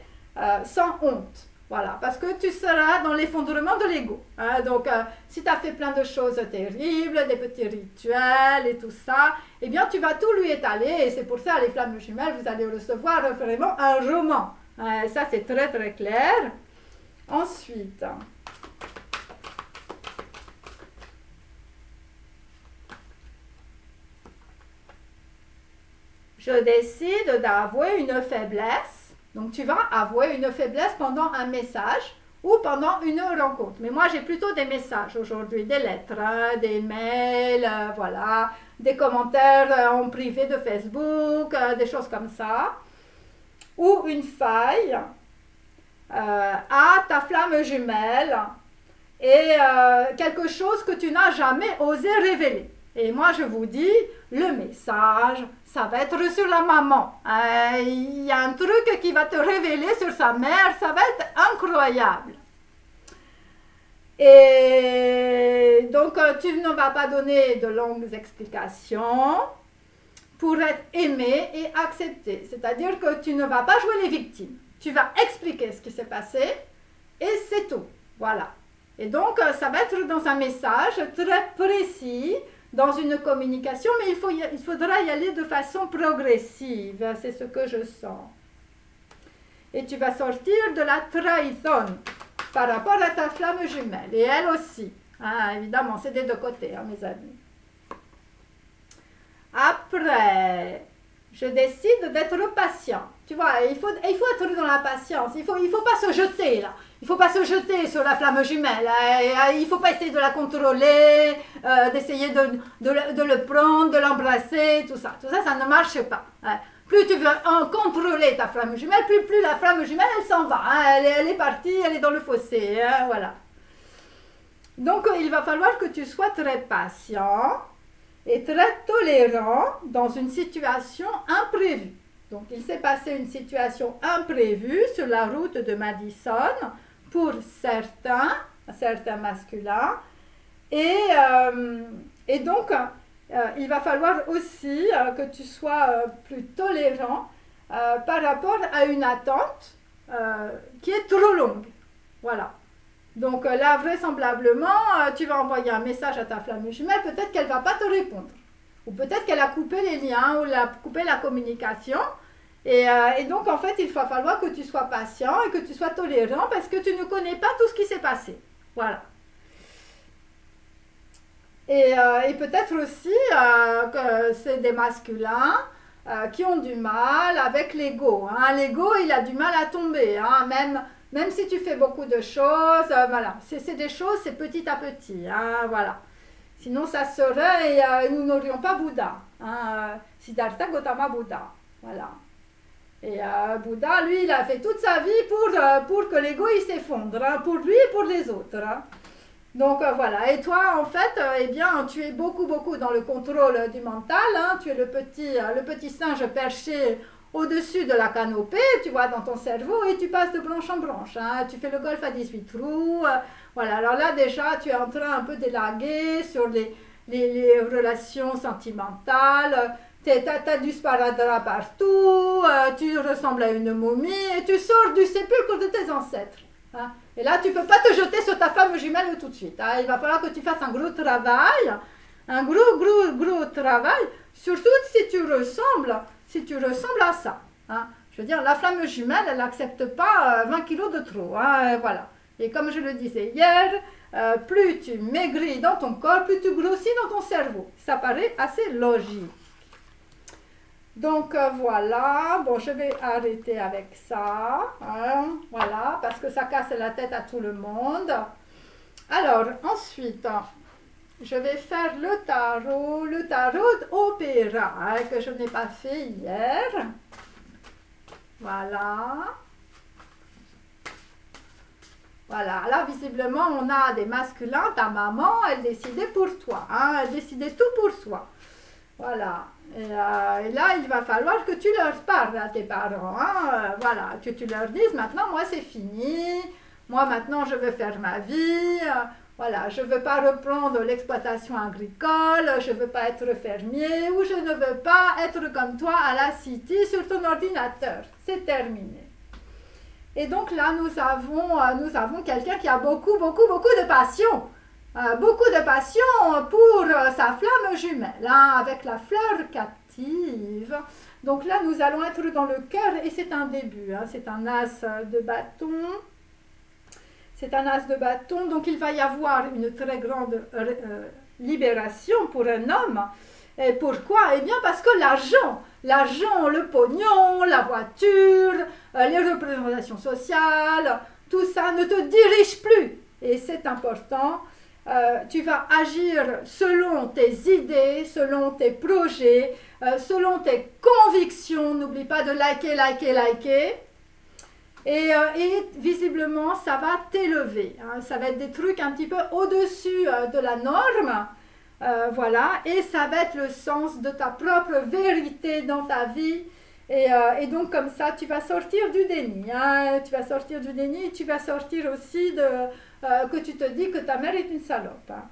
sans honte. Voilà, parce que tu seras dans l'effondrement de l'ego. Hein, donc, si tu as fait plein de choses terribles, des petits rituels et tout ça, eh bien, tu vas tout lui étaler. Et c'est pour ça, les flammes jumelles, vous allez recevoir vraiment un roman. Ça, c'est très, très clair. Ensuite, je décide d'avouer une faiblesse. Donc, tu vas avouer une faiblesse pendant un message ou pendant une rencontre. Mais moi, j'ai plutôt des messages aujourd'hui, des lettres, hein, des mails, voilà, des commentaires en privé de Facebook, des choses comme ça. Ou une faille à ta flamme jumelle et quelque chose que tu n'as jamais osé révéler. Et moi, je vous dis, le message, ça va être sur la maman. Il y a un truc qui va te révéler sur sa mère, ça va être incroyable. Et donc, tu ne vas pas donner de longues explications pour être aimé et accepté. C'est-à-dire que tu ne vas pas jouer les victimes. Tu vas expliquer ce qui s'est passé et c'est tout. Voilà. Et donc, ça va être dans un message très précis, dans une communication, mais il faudra y aller de façon progressive. C'est ce que je sens. Et tu vas sortir de la trahison par rapport à ta flamme jumelle. Et elle aussi. Ah, évidemment, c'est des deux côtés, hein, mes amis. Après, je décide d'être patient. Tu vois, il faut être dans la patience. Il faut pas se jeter, là. Il ne faut pas se jeter sur la flamme jumelle. Il ne faut pas essayer de la contrôler, d'essayer de le prendre, de l'embrasser, tout ça. Tout ça, ça ne marche pas. Plus tu veux contrôler ta flamme jumelle, plus la flamme jumelle, elle s'en va. Elle est partie, elle est dans le fossé. Voilà. Donc, il va falloir que tu sois très patient et très tolérant dans une situation imprévue. Donc, il s'est passé une situation imprévue sur la route de Madison pour certains masculins. Et donc, il va falloir aussi que tu sois plus tolérant par rapport à une attente qui est trop longue. Voilà. Donc là, vraisemblablement, tu vas envoyer un message à ta flamme jumelle, peut-être qu'elle ne va pas te répondre. Ou peut-être qu'elle a coupé les liens ou coupé la communication. Et donc, en fait, il va falloir que tu sois patient et que tu sois tolérant parce que tu ne connais pas tout ce qui s'est passé. Voilà. Et peut-être aussi que c'est des masculins qui ont du mal avec l'ego. Hein. L'ego, il a du mal à tomber. Hein. Même si tu fais beaucoup de choses, voilà. C'est des choses, c'est petit à petit. Hein. Voilà. Sinon, ça serait, et nous n'aurions pas Bouddha. Hein. Siddhartha Gautama Bouddha. Voilà. Et Bouddha, lui, il a fait toute sa vie pour que l'ego il s'effondre, hein, pour lui et pour les autres. Hein. Donc voilà, et toi en fait, eh bien, tu es beaucoup dans le contrôle du mental, hein, tu es le petit singe perché au-dessus de la canopée, tu vois, dans ton cerveau, et tu passes de branche en branche, hein, tu fais le golf à 18 trous, voilà, alors là déjà, tu es en train un peu d'élaguer sur les relations sentimentales, t'as du sparadrap partout, tu ressembles à une momie, et tu sors du sépulcre de tes ancêtres. Hein. Et là, tu ne peux pas te jeter sur ta femme jumelle tout de suite. Hein. Il va falloir que tu fasses un gros travail, un gros travail, surtout si tu ressembles à ça. Hein. Je veux dire, la flamme jumelle, elle n'accepte pas 20 kilos de trop. Hein, voilà. Et comme je le disais hier, plus tu maigris dans ton corps, plus tu grossis dans ton cerveau. Ça paraît assez logique. Donc voilà, bon je vais arrêter avec ça, hein, voilà, parce que ça casse la tête à tout le monde. Alors ensuite, je vais faire le tarot d'opéra, hein, que je n'ai pas fait hier. Voilà. Voilà, là visiblement on a des masculins, ta maman, elle décidait pour toi, hein, elle décidait tout pour soi. Voilà, et là il va falloir que tu leur parles à tes parents, hein, voilà, que tu leur dises maintenant moi c'est fini, moi maintenant je veux faire ma vie, voilà, je ne veux pas reprendre l'exploitation agricole, je ne veux pas être fermier ou je ne veux pas être comme toi à la city sur ton ordinateur, c'est terminé. Et donc là, nous avons quelqu'un qui a beaucoup de passion. Beaucoup de passion pour sa flamme jumelle, hein, avec la fleur captive. Donc là, nous allons être dans le cœur et c'est un début. Hein, c'est un as de bâton. C'est un as de bâton. Donc il va y avoir une très grande libération pour un homme. Et pourquoi? Eh bien parce que l'argent, le pognon, la voiture, les représentations sociales, tout ça ne te dirige plus. Et c'est important, tu vas agir selon tes idées, selon tes projets, selon tes convictions. N'oublie pas de liker. Et visiblement, ça va t'élever. Hein. Ça va être des trucs un petit peu au-dessus de la norme. Voilà, et ça va être le sens de ta propre vérité dans ta vie. Et donc comme ça, tu vas sortir du déni. Hein, tu vas sortir du déni et tu vas sortir aussi que tu te dis que ta mère est une salope. Hein.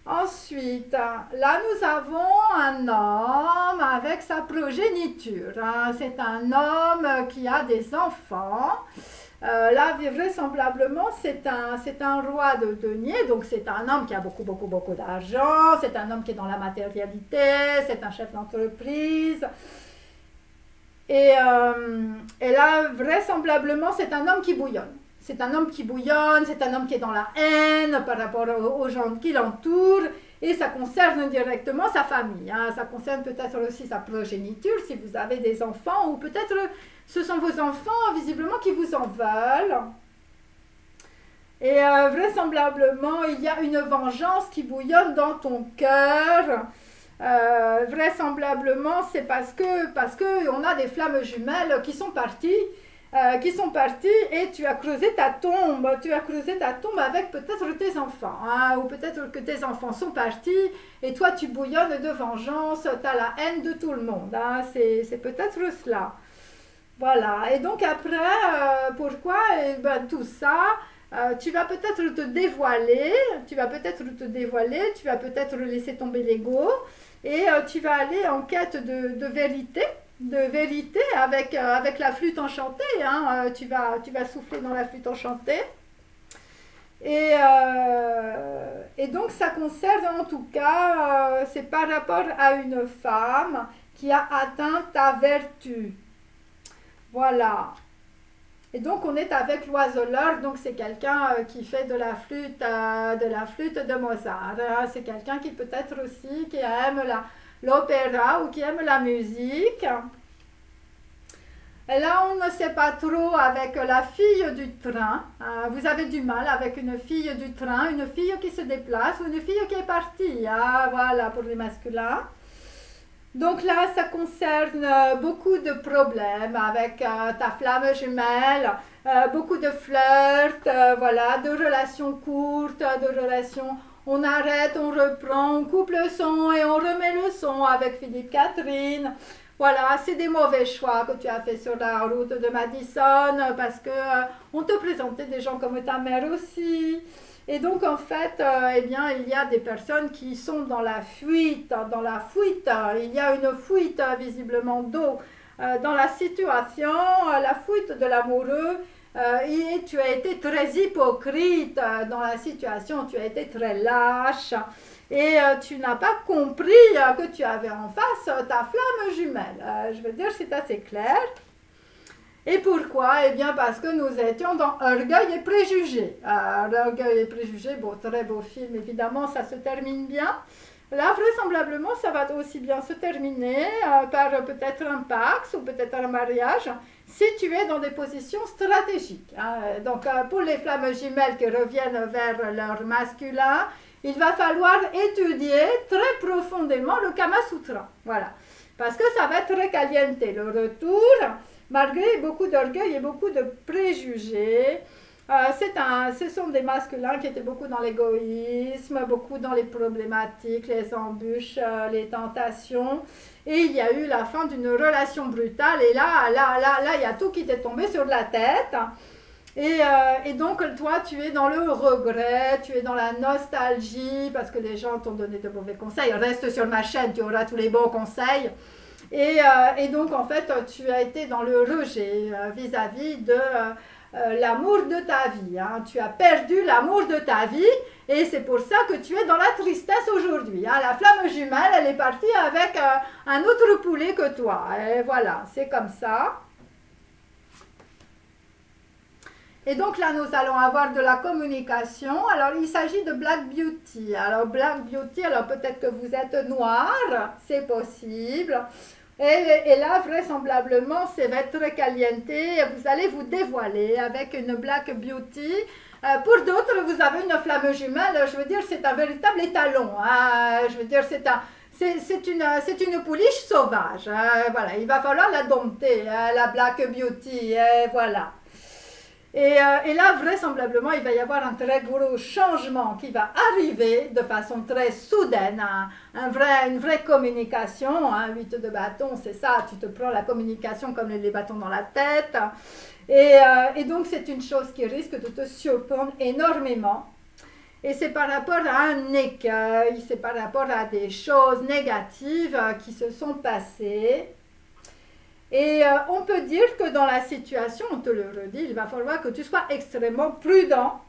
Ensuite, là nous avons un homme avec sa progéniture. Hein. C'est un homme qui a des enfants. Là, vraisemblablement, c'est un roi de denier, donc c'est un homme qui a beaucoup d'argent, c'est un homme qui est dans la matérialité, c'est un chef d'entreprise. Et là, vraisemblablement, c'est un homme qui bouillonne. C'est un homme qui bouillonne, c'est un homme qui est dans la haine par rapport aux gens qui l'entourent. Et ça concerne directement sa famille. Hein. Ça concerne peut-être aussi sa progéniture, si vous avez des enfants, ou peut-être ce sont vos enfants, visiblement, qui vous en veulent. Et vraisemblablement, il y a une vengeance qui bouillonne dans ton cœur. Vraisemblablement, c'est parce que on a des flammes jumelles qui sont parties et tu as creusé ta tombe. Tu as creusé ta tombe avec peut-être tes enfants. Hein, ou peut-être que tes enfants sont partis et toi, tu bouillonnes de vengeance. Tu as la haine de tout le monde. Hein, c'est peut-être cela. Voilà. Et donc après, pourquoi? Eh ben, tout ça, tu vas peut-être te dévoiler. Tu vas peut-être laisser tomber l'ego. Et tu vas aller en quête de vérité. Avec la flûte enchantée, hein, tu vas souffler dans la flûte enchantée. Et donc ça concerne en tout cas, c'est par rapport à une femme qui a atteint ta vertu. Voilà. Et donc on est avec l'oiseleur, donc c'est quelqu'un qui fait de la flûte de Mozart. Hein. C'est quelqu'un qui peut-être aussi qui aime l'opéra ou qui aime la musique. Et là, on ne sait pas trop avec la fille du train. Vous avez du mal avec une fille du train, une fille qui se déplace ou une fille qui est partie. Ah, voilà, pour les masculins. Donc là, ça concerne beaucoup de problèmes avec ta flamme jumelle, beaucoup de flirts, voilà, de relations courtes, de relations... On arrête, on reprend, on coupe le son et on remet le son avec Philippe Catherine. Voilà, c'est des mauvais choix que tu as fait sur la route de Madison parce que on te présentait des gens comme ta mère aussi. Et donc en fait, eh bien, il y a des personnes qui sont dans la fuite, Il y a une fuite visiblement d'eau dans la situation, la fuite de l'amoureux. Et tu as été très hypocrite dans la situation, tu as été très lâche et tu n'as pas compris que tu avais en face ta flamme jumelle. Je veux dire, c'est assez clair. Et pourquoi? Eh bien parce que nous étions dans Orgueil et Préjugés. Orgueil et Préjugés, bon, très beau film, évidemment, ça se termine bien. Là, vraisemblablement, ça va aussi bien se terminer par peut-être un pax ou peut-être un mariage, si tu es dans des positions stratégiques. Hein. Donc, pour les flammes jumelles qui reviennent vers leur masculin, il va falloir étudier très profondément le Kama Sutra. Voilà. Parce que ça va être très caliente. Le retour, malgré beaucoup d'orgueil et beaucoup de préjugés, Ce sont des masculins qui étaient beaucoup dans l'égoïsme, beaucoup dans les problématiques, les embûches, les tentations. Et il y a eu la fin d'une relation brutale. Et là, il y a tout qui t'est tombé sur la tête. Et donc, toi, tu es dans le regret, tu es dans la nostalgie, parce que les gens t'ont donné de mauvais conseils. Reste sur ma chaîne, tu auras tous les bons conseils. Et donc, en fait, tu as été dans le rejet vis-à-vis de l'amour de ta vie. Hein. Tu as perdu l'amour de ta vie et c'est pour ça que tu es dans la tristesse aujourd'hui. Hein. La flamme jumelle, elle est partie avec un autre poulet que toi. Et voilà, c'est comme ça. Et donc là, nous allons avoir de la communication. Alors, il s'agit de Black Beauty. Alors, Black Beauty, alors peut-être que vous êtes noir, c'est possible. Et là, vraisemblablement, c'est va être très caliente. Vous allez vous dévoiler avec une Black Beauty. Pour d'autres, vous avez une flamme jumelle. Je veux dire, c'est un véritable étalon. Hein. Je veux dire, c'est une pouliche sauvage. Voilà, il va falloir la dompter, la Black Beauty. Voilà. Et là, vraisemblablement, il va y avoir un très gros changement qui va arriver de façon très soudaine, une vraie communication, 8 de bâton, c'est ça, tu te prends la communication comme les bâtons dans la tête. Et donc, c'est une chose qui risque de te surprendre énormément. Et c'est par rapport à un écueil, c'est par rapport à des choses négatives qui se sont passées. Et on peut dire que dans la situation, on te le redit, il va falloir que tu sois extrêmement prudent.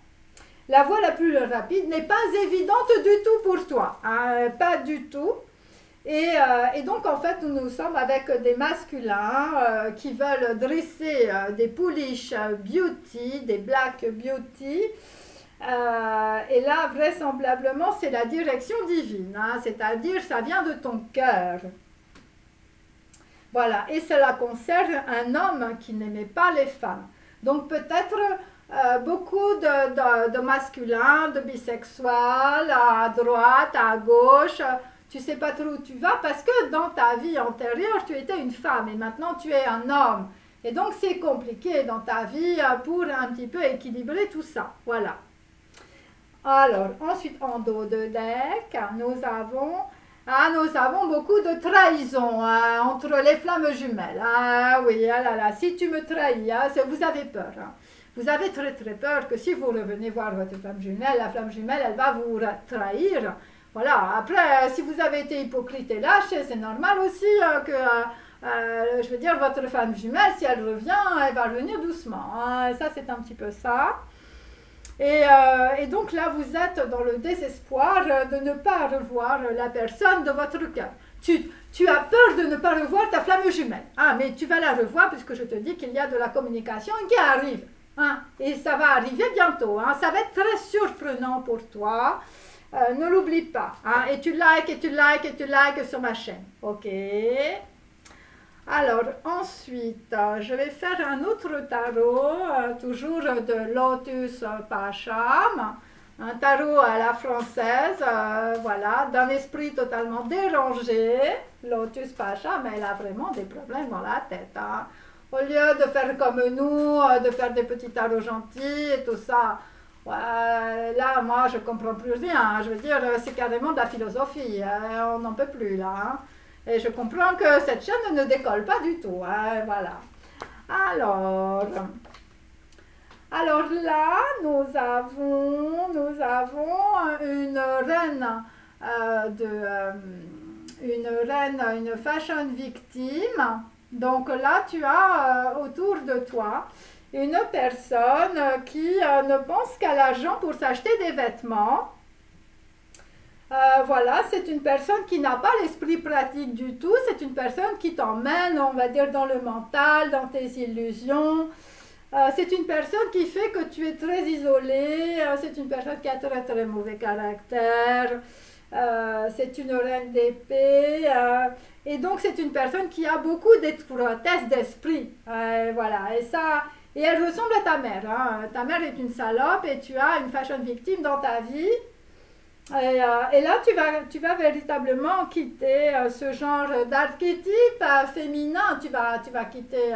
La voie la plus rapide n'est pas évidente du tout pour toi, hein, pas du tout. Et donc en fait, nous sommes avec des masculins qui veulent dresser des Polish Beauty, des Black Beauty. Et là, vraisemblablement, c'est la direction divine, hein, c'est-à-dire ça vient de ton cœur. Voilà, et cela concerne un homme qui n'aimait pas les femmes. Donc peut-être beaucoup de masculins, de bisexuels, à droite, à gauche, tu ne sais pas trop où tu vas parce que dans ta vie antérieure, tu étais une femme et maintenant tu es un homme. Et donc c'est compliqué dans ta vie pour un petit peu équilibrer tout ça. Voilà. Alors, ensuite en dos de deck, nous avons beaucoup de trahison entre les flammes jumelles. Ah oui, ah là là, si tu me trahis, vous avez peur. Hein. Vous avez très très peur que si vous revenez voir votre flamme jumelle, la flamme jumelle, elle va vous trahir. Voilà, après, si vous avez été hypocrite et lâche, c'est normal aussi que, je veux dire, votre femme jumelle, si elle revient, elle va revenir doucement. Hein. Ça, c'est un petit peu ça. Et donc là, vous êtes dans le désespoir de ne pas revoir la personne de votre cœur. Tu as peur de ne pas revoir ta flamme jumelle. Ah, mais tu vas la revoir puisque je te dis qu'il y a de la communication qui arrive. Hein, et ça va arriver bientôt. Hein, ça va être très surprenant pour toi. Ne l'oublie pas. Hein, et tu likes, et tu likes, et tu likes sur ma chaîne. Ok. Alors, ensuite, je vais faire un autre tarot, toujours de Lotus Pacham, un tarot à la française, voilà, d'un esprit totalement dérangé. Lotus Pacham, elle a vraiment des problèmes dans la tête. Hein. Au lieu de faire comme nous, de faire des petits tarots gentils et tout ça, là, moi, je ne comprends plus rien. Je veux dire, c'est carrément de la philosophie, on n'en peut plus, là. Hein. Et je comprends que cette chaîne ne décolle pas du tout. Hein, voilà. Alors là, nous avons une reine, une fashion victime. Donc là, tu as autour de toi une personne qui ne pense qu'à l'argent pour s'acheter des vêtements. Voilà, c'est une personne qui n'a pas l'esprit pratique du tout, c'est une personne qui t'emmène, on va dire, dans le mental, dans tes illusions. C'est une personne qui fait que tu es très isolé, c'est une personne qui a très très mauvais caractère, c'est une reine d'épée, et donc c'est une personne qui a beaucoup d'étroitesse d'esprit. Voilà, et elle ressemble à ta mère. Hein. Ta mère est une salope et tu as une fashion victime dans ta vie. Et là, tu vas véritablement quitter ce genre d'archétype féminin. Tu vas quitter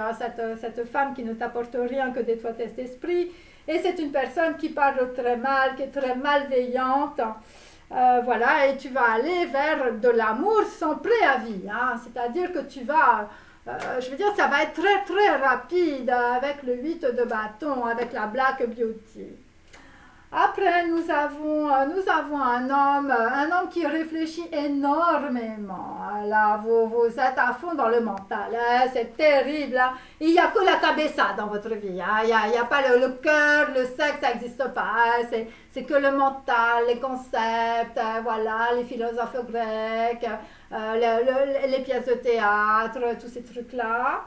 cette femme qui ne t'apporte rien que d'étroitesse d'esprit. et c'est une personne qui parle très mal, qui est très malveillante. Voilà, et tu vas aller vers de l'amour sans préavis, hein, c'est-à-dire que tu vas, je veux dire, ça va être très très rapide avec le 8 de bâton, avec la Black Beauty. Après, nous avons un homme qui réfléchit énormément. Là, vous êtes à fond dans le mental. Hein, c'est terrible. Hein. Il n'y a que la cabeza dans votre vie. Hein. Il n'y a pas le cœur, le sexe, ça n'existe pas. Hein. C'est que le mental, les concepts, voilà, les philosophes grecs, les pièces de théâtre, tous ces trucs-là.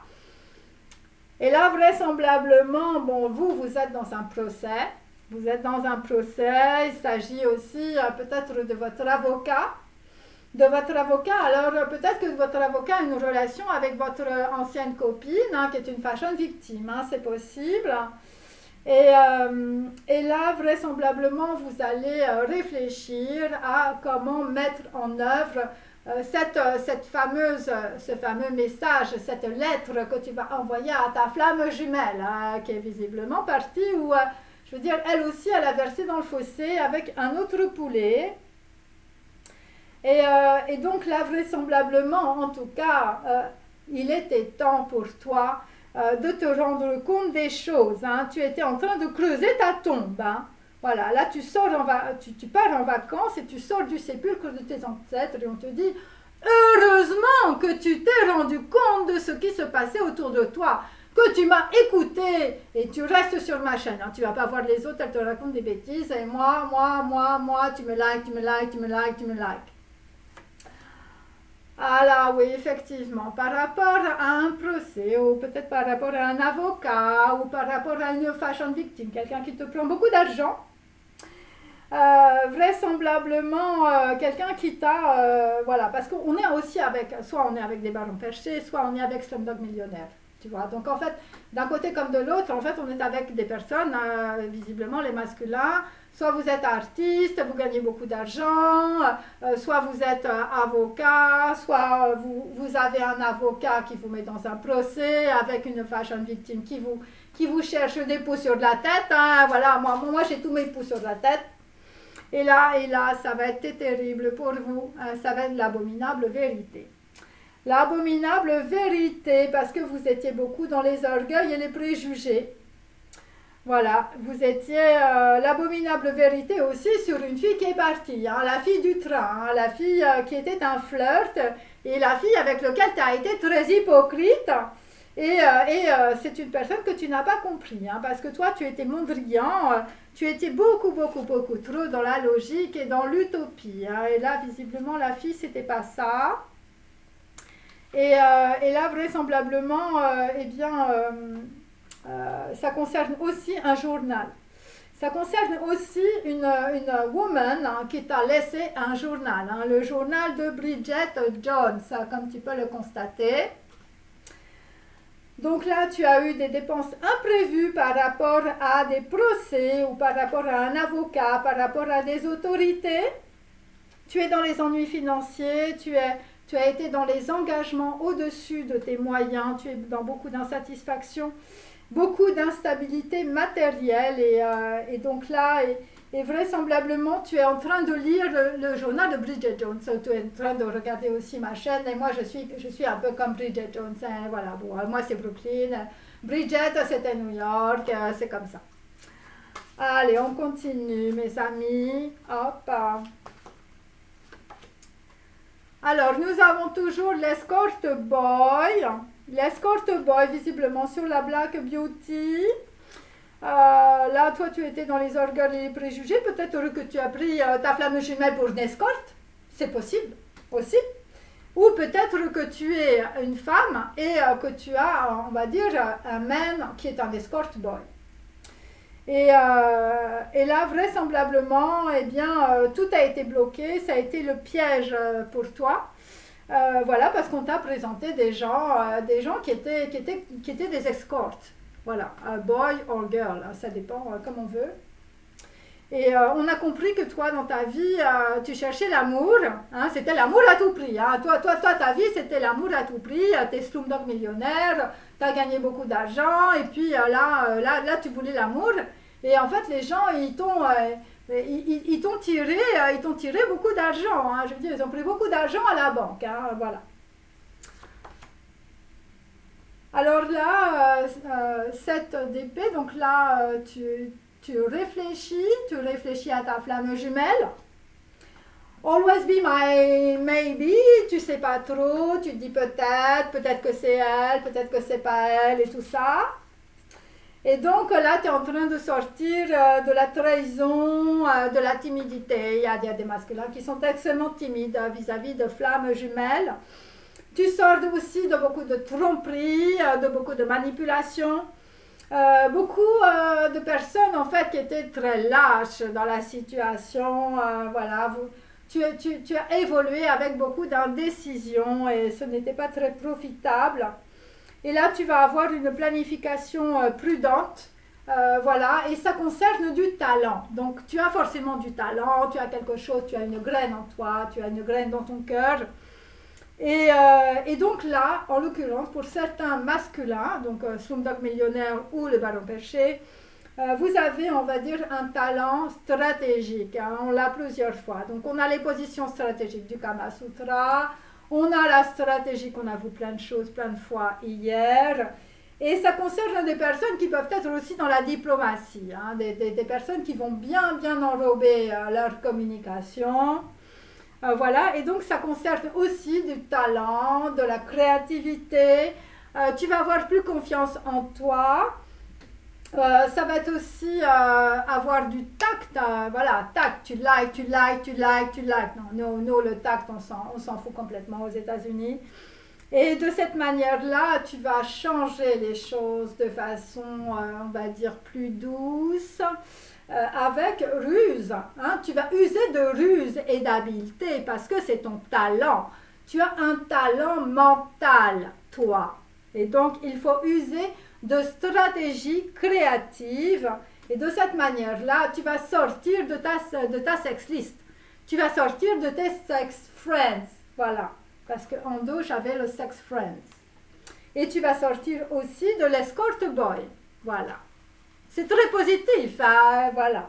Et là, vraisemblablement, bon, vous êtes dans un procès. Vous êtes dans un procès, il s'agit aussi peut-être de votre avocat. Alors peut-être que votre avocat a une relation avec votre ancienne copine, hein, qui est une fashion victime, hein, c'est possible. Et là, vraisemblablement, vous allez réfléchir à comment mettre en œuvre ce fameux message, cette lettre que tu vas envoyer à ta flamme jumelle, hein, qui est visiblement partie où... je veux dire, elle aussi, elle a versé dans le fossé avec un autre poulet. Et donc là, vraisemblablement, en tout cas, il était temps pour toi de te rendre compte des choses. Hein. Tu étais en train de creuser ta tombe. Hein. Voilà, là, tu pars en vacances et tu sors du sépulcre de tes ancêtres et on te dit « Heureusement que tu t'es rendu compte de ce qui se passait autour de toi. » Que tu m'as écouté et tu restes sur ma chaîne. Hein. Tu ne vas pas voir les autres, elles te racontent des bêtises. Et moi, tu me likes. Ah là, oui, effectivement, par rapport à un procès, ou peut-être par rapport à un avocat, ou par rapport à une fashion victime, quelqu'un qui te prend beaucoup d'argent, vraisemblablement quelqu'un qui t'a... voilà, parce qu'on est aussi avec, soit on est avec des barons perchés, soit on est avec Slumdog Millionnaire. Tu vois. Donc en fait, d'un côté comme de l'autre, en fait, on est avec des personnes, visiblement les masculins, soit vous êtes artiste, vous gagnez beaucoup d'argent, soit vous êtes avocat, soit vous avez un avocat qui vous met dans un procès avec une fashion victime qui vous cherche des poux sur la tête. Hein. Voilà, moi j'ai tous mes poux sur la tête. Et là, ça va être terrible pour vous, ça va être l'abominable vérité. L'abominable vérité, parce que vous étiez beaucoup dans les orgueils et les préjugés. Voilà, vous étiez l'abominable vérité aussi sur une fille qui est partie, hein, la fille du train, hein, la fille qui était un flirt, et la fille avec laquelle tu as été très hypocrite. Et c'est une personne que tu n'as pas compris, hein, parce que toi, tu étais mondrian, tu étais beaucoup trop dans la logique et dans l'utopie. Hein, et là, visiblement, la fille, c'était pas ça. Et là, vraisemblablement, ça concerne aussi un journal. Ça concerne aussi une woman hein, qui t'a laissé un journal, hein, le journal de Bridget Jones, comme tu peux le constater. Donc là, tu as eu des dépenses imprévues par rapport à des procès ou par rapport à un avocat, par rapport à des autorités. Tu es dans les ennuis financiers, tu as été dans les engagements au-dessus de tes moyens, tu es dans beaucoup d'insatisfaction, beaucoup d'instabilité matérielle et donc là, et vraisemblablement, tu es en train de lire le journal de Bridget Jones, tu es en train de regarder aussi ma chaîne et moi je suis un peu comme Bridget Jones, hein, voilà, bon, moi c'est Brooklyn, Bridget c'était New York, c'est comme ça. Allez, on continue mes amis, hop. Alors, nous avons toujours l'escort boy. L'escort boy, visiblement, sur la Black Beauty. Là, toi, tu étais dans les orgueils et les préjugés. Peut-être que tu as pris ta flamme jumelle pour une escorte. C'est possible aussi. Ou peut-être que tu es une femme et que tu as, on va dire, un man qui est un escort boy. Et là, vraisemblablement, eh bien, tout a été bloqué, ça a été le piège pour toi. Voilà, parce qu'on t'a présenté des gens qui étaient des escortes. Voilà, boy or girl, ça dépend comme on veut. Et on a compris que toi, dans ta vie, tu cherchais l'amour, hein, c'était l'amour à tout prix. Hein. Toi, ta vie, c'était l'amour à tout prix, t'es slumdog millionnaire, tu as gagné beaucoup d'argent, et puis là, tu voulais l'amour. Et en fait, les gens, ils t'ont tiré beaucoup d'argent. Hein. Je veux dire, ils ont pris beaucoup d'argent à la banque. Hein, voilà. Alors là, 7 d'épée, donc là, tu réfléchis à ta flamme jumelle. Always be my maybe, tu sais pas trop, tu te dis peut-être que c'est elle, peut-être que c'est pas elle et tout ça. Et donc là, tu es en train de sortir de la trahison, de la timidité. Il y a des masculins qui sont extrêmement timides vis-à-vis de flammes jumelles. Tu sors aussi de beaucoup de tromperies, de beaucoup de manipulations. Beaucoup de personnes en fait qui étaient très lâches dans la situation. Voilà, tu as évolué avec beaucoup d'indécision et ce n'était pas très profitable. Et là, tu vas avoir une planification prudente, voilà, et ça concerne du talent. Donc, tu as forcément du talent, tu as quelque chose, tu as une graine en toi, tu as une graine dans ton cœur. Et donc là, en l'occurrence, pour certains masculins, donc Slumdog Millionnaire ou le Baron Perché, vous avez, on va dire, un talent stratégique. Hein, on l'a plusieurs fois. Donc, on a les positions stratégiques du Kama Sutra. On a la stratégie qu'on a vu plein de choses, plein de fois hier. Et ça concerne des personnes qui peuvent être aussi dans la diplomatie. Hein, des personnes qui vont bien enrober leur communication. Voilà, et donc ça concerne aussi du talent, de la créativité. Tu vas avoir plus confiance en toi. Ça va être aussi avoir du tact, voilà, tact, tu likes. Non, nous, le tact, on s'en fout complètement aux États-Unis. Et de cette manière-là, tu vas changer les choses de façon, on va dire, plus douce, avec ruse. Hein. Tu vas user de ruse et d'habileté parce que c'est ton talent. Tu as un talent mental, toi. Et donc, il faut user de stratégie créative et de cette manière-là, tu vas sortir de ta sex list. Tu vas sortir de tes sex friends. Voilà. Parce qu'en dos, j'avais le sex friends. Et tu vas sortir aussi de l'escort boy. Voilà. C'est très positif. Hein, voilà.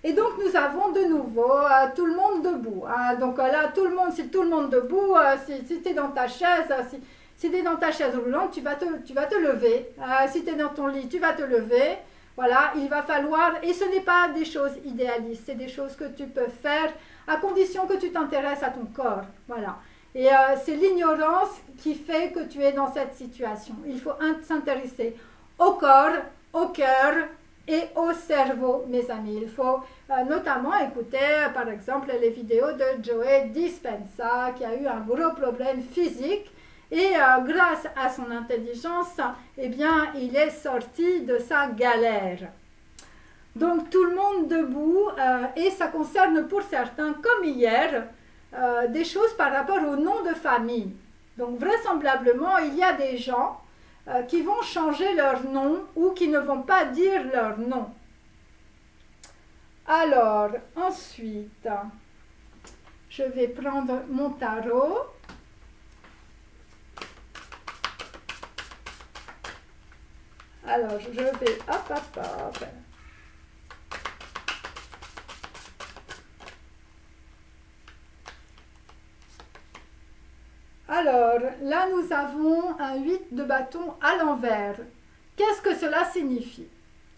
Et donc, nous avons de nouveau tout le monde debout. Hein. Donc là, si tout le monde debout, si tu es dans ta chaise, si tu es dans ta chaise roulante, tu vas te lever. Si tu es dans ton lit, tu vas te lever. Voilà, il va falloir, et ce n'est pas des choses idéalistes, c'est des choses que tu peux faire à condition que tu t'intéresses à ton corps. Voilà. Et c'est l'ignorance qui fait que tu es dans cette situation. Il faut s'intéresser au corps, au cœur et au cerveau, mes amis. Il faut notamment écouter, par exemple, les vidéos de Joe Dispenza, qui a eu un gros problème physique. Et grâce à son intelligence, eh bien, il est sorti de sa galère. Donc, tout le monde debout, et ça concerne pour certains, comme hier, des choses par rapport au nom de famille. Donc, vraisemblablement, il y a des gens qui vont changer leur nom ou qui ne vont pas dire leur nom. Alors, ensuite, je vais prendre mon tarot. Alors, je vais, hop. Alors, là, nous avons un 8 de bâton à l'envers. Qu'est-ce que cela signifie?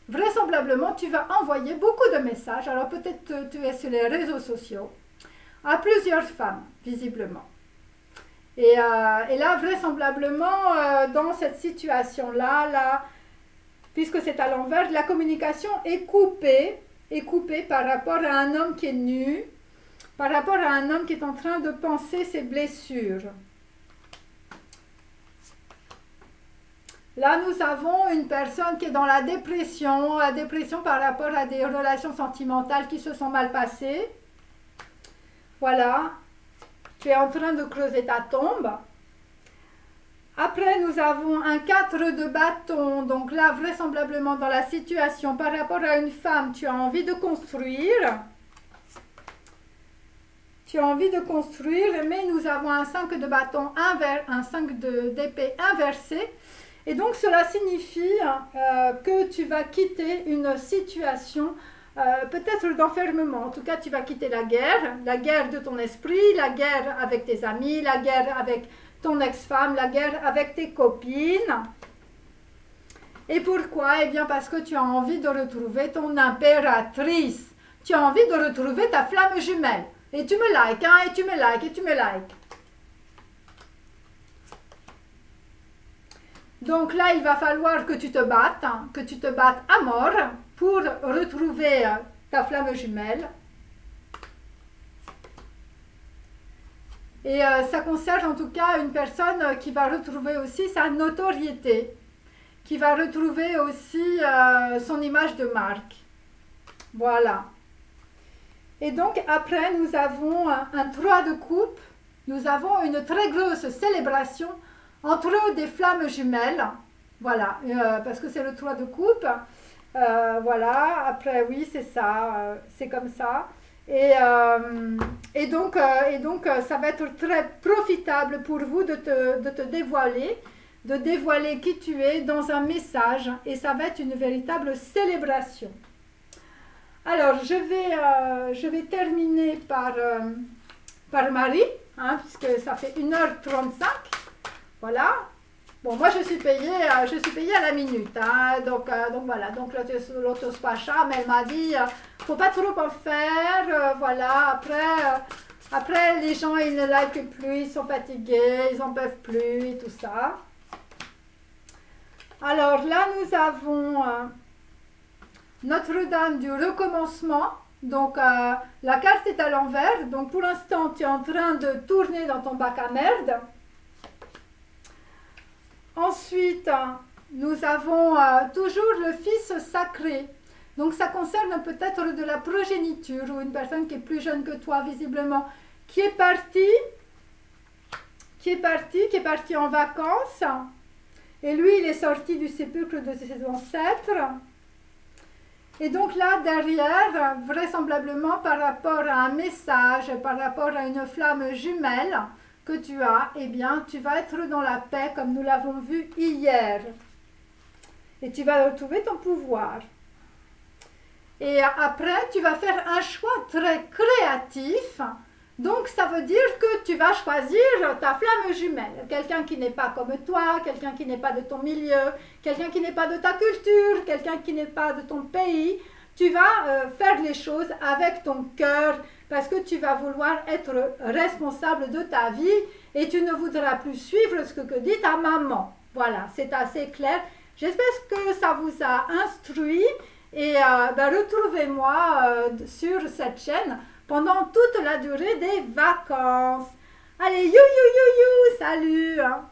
Vraisemblablement, tu vas envoyer beaucoup de messages, alors peut-être que tu es sur les réseaux sociaux, à plusieurs femmes, visiblement. Et là, vraisemblablement, dans cette situation-là, puisque c'est à l'envers, la communication est coupée par rapport à un homme qui est nu, par rapport à un homme qui est en train de penser ses blessures. Là, nous avons une personne qui est dans la dépression par rapport à des relations sentimentales qui se sont mal passées. Voilà, tu es en train de creuser ta tombe. Après, nous avons un 4 de bâton. Donc là, vraisemblablement, dans la situation par rapport à une femme, tu as envie de construire. Mais nous avons un 5 de bâton, un 5 d'épée inversé. Et donc cela signifie que tu vas quitter une situation peut-être d'enfermement. En tout cas, tu vas quitter la guerre de ton esprit, la guerre avec tes amis, la guerre avec ton ex-femme, la guerre avec tes copines. Et pourquoi? Eh bien parce que tu as envie de retrouver ton impératrice. Tu as envie de retrouver ta flamme jumelle. Et tu me likes, hein, et tu me likes, et tu me likes. Donc là, il va falloir que tu te battes, hein, que tu te battes à mort pour retrouver ta flamme jumelle. Et ça concerne en tout cas une personne qui va retrouver aussi sa notoriété, qui va retrouver aussi son image de marque. Voilà. Et donc après, nous avons un 3 de coupe. Nous avons une très grosse célébration entre des flammes jumelles. Voilà, parce que c'est le 3 de coupe. Voilà, après oui, c'est ça, c'est comme ça. Et donc, ça va être très profitable pour vous de te dévoiler, de dévoiler qui tu es dans un message. Et ça va être une véritable célébration. Alors, je vais terminer par Marie, hein, puisque ça fait 1h35. Voilà. Bon, moi, je suis payée à la minute. Hein, donc voilà. Donc, l'auto Spacham, elle m'a dit, faut pas trop en faire. Voilà. Après, les gens, ils ne likent plus, ils sont fatigués, ils n'en peuvent plus et tout ça. Alors, là, nous avons Notre-Dame du recommencement. Donc, la carte est à l'envers. Donc, pour l'instant, tu es en train de tourner dans ton bac à merde. Ensuite, nous avons toujours le Fils sacré. Donc, ça concerne peut-être de la progéniture ou une personne qui est plus jeune que toi, visiblement, qui est partie en vacances. Et lui, il est sorti du sépulcre de ses ancêtres. Et donc là, derrière, vraisemblablement par rapport à un message, par rapport à une flamme jumelle que tu as, eh bien, tu vas être dans la paix comme nous l'avons vu hier. Et tu vas retrouver ton pouvoir. Et après, tu vas faire un choix très créatif. Donc, ça veut dire que tu vas choisir ta flamme jumelle. Quelqu'un qui n'est pas comme toi, quelqu'un qui n'est pas de ton milieu, quelqu'un qui n'est pas de ta culture, quelqu'un qui n'est pas de ton pays. Tu vas faire les choses avec ton cœur parce que tu vas vouloir être responsable de ta vie et tu ne voudras plus suivre ce que dit ta maman. Voilà, c'est assez clair. J'espère que ça vous a instruit et retrouvez-moi sur cette chaîne pendant toute la durée des vacances. Allez, you, salut hein.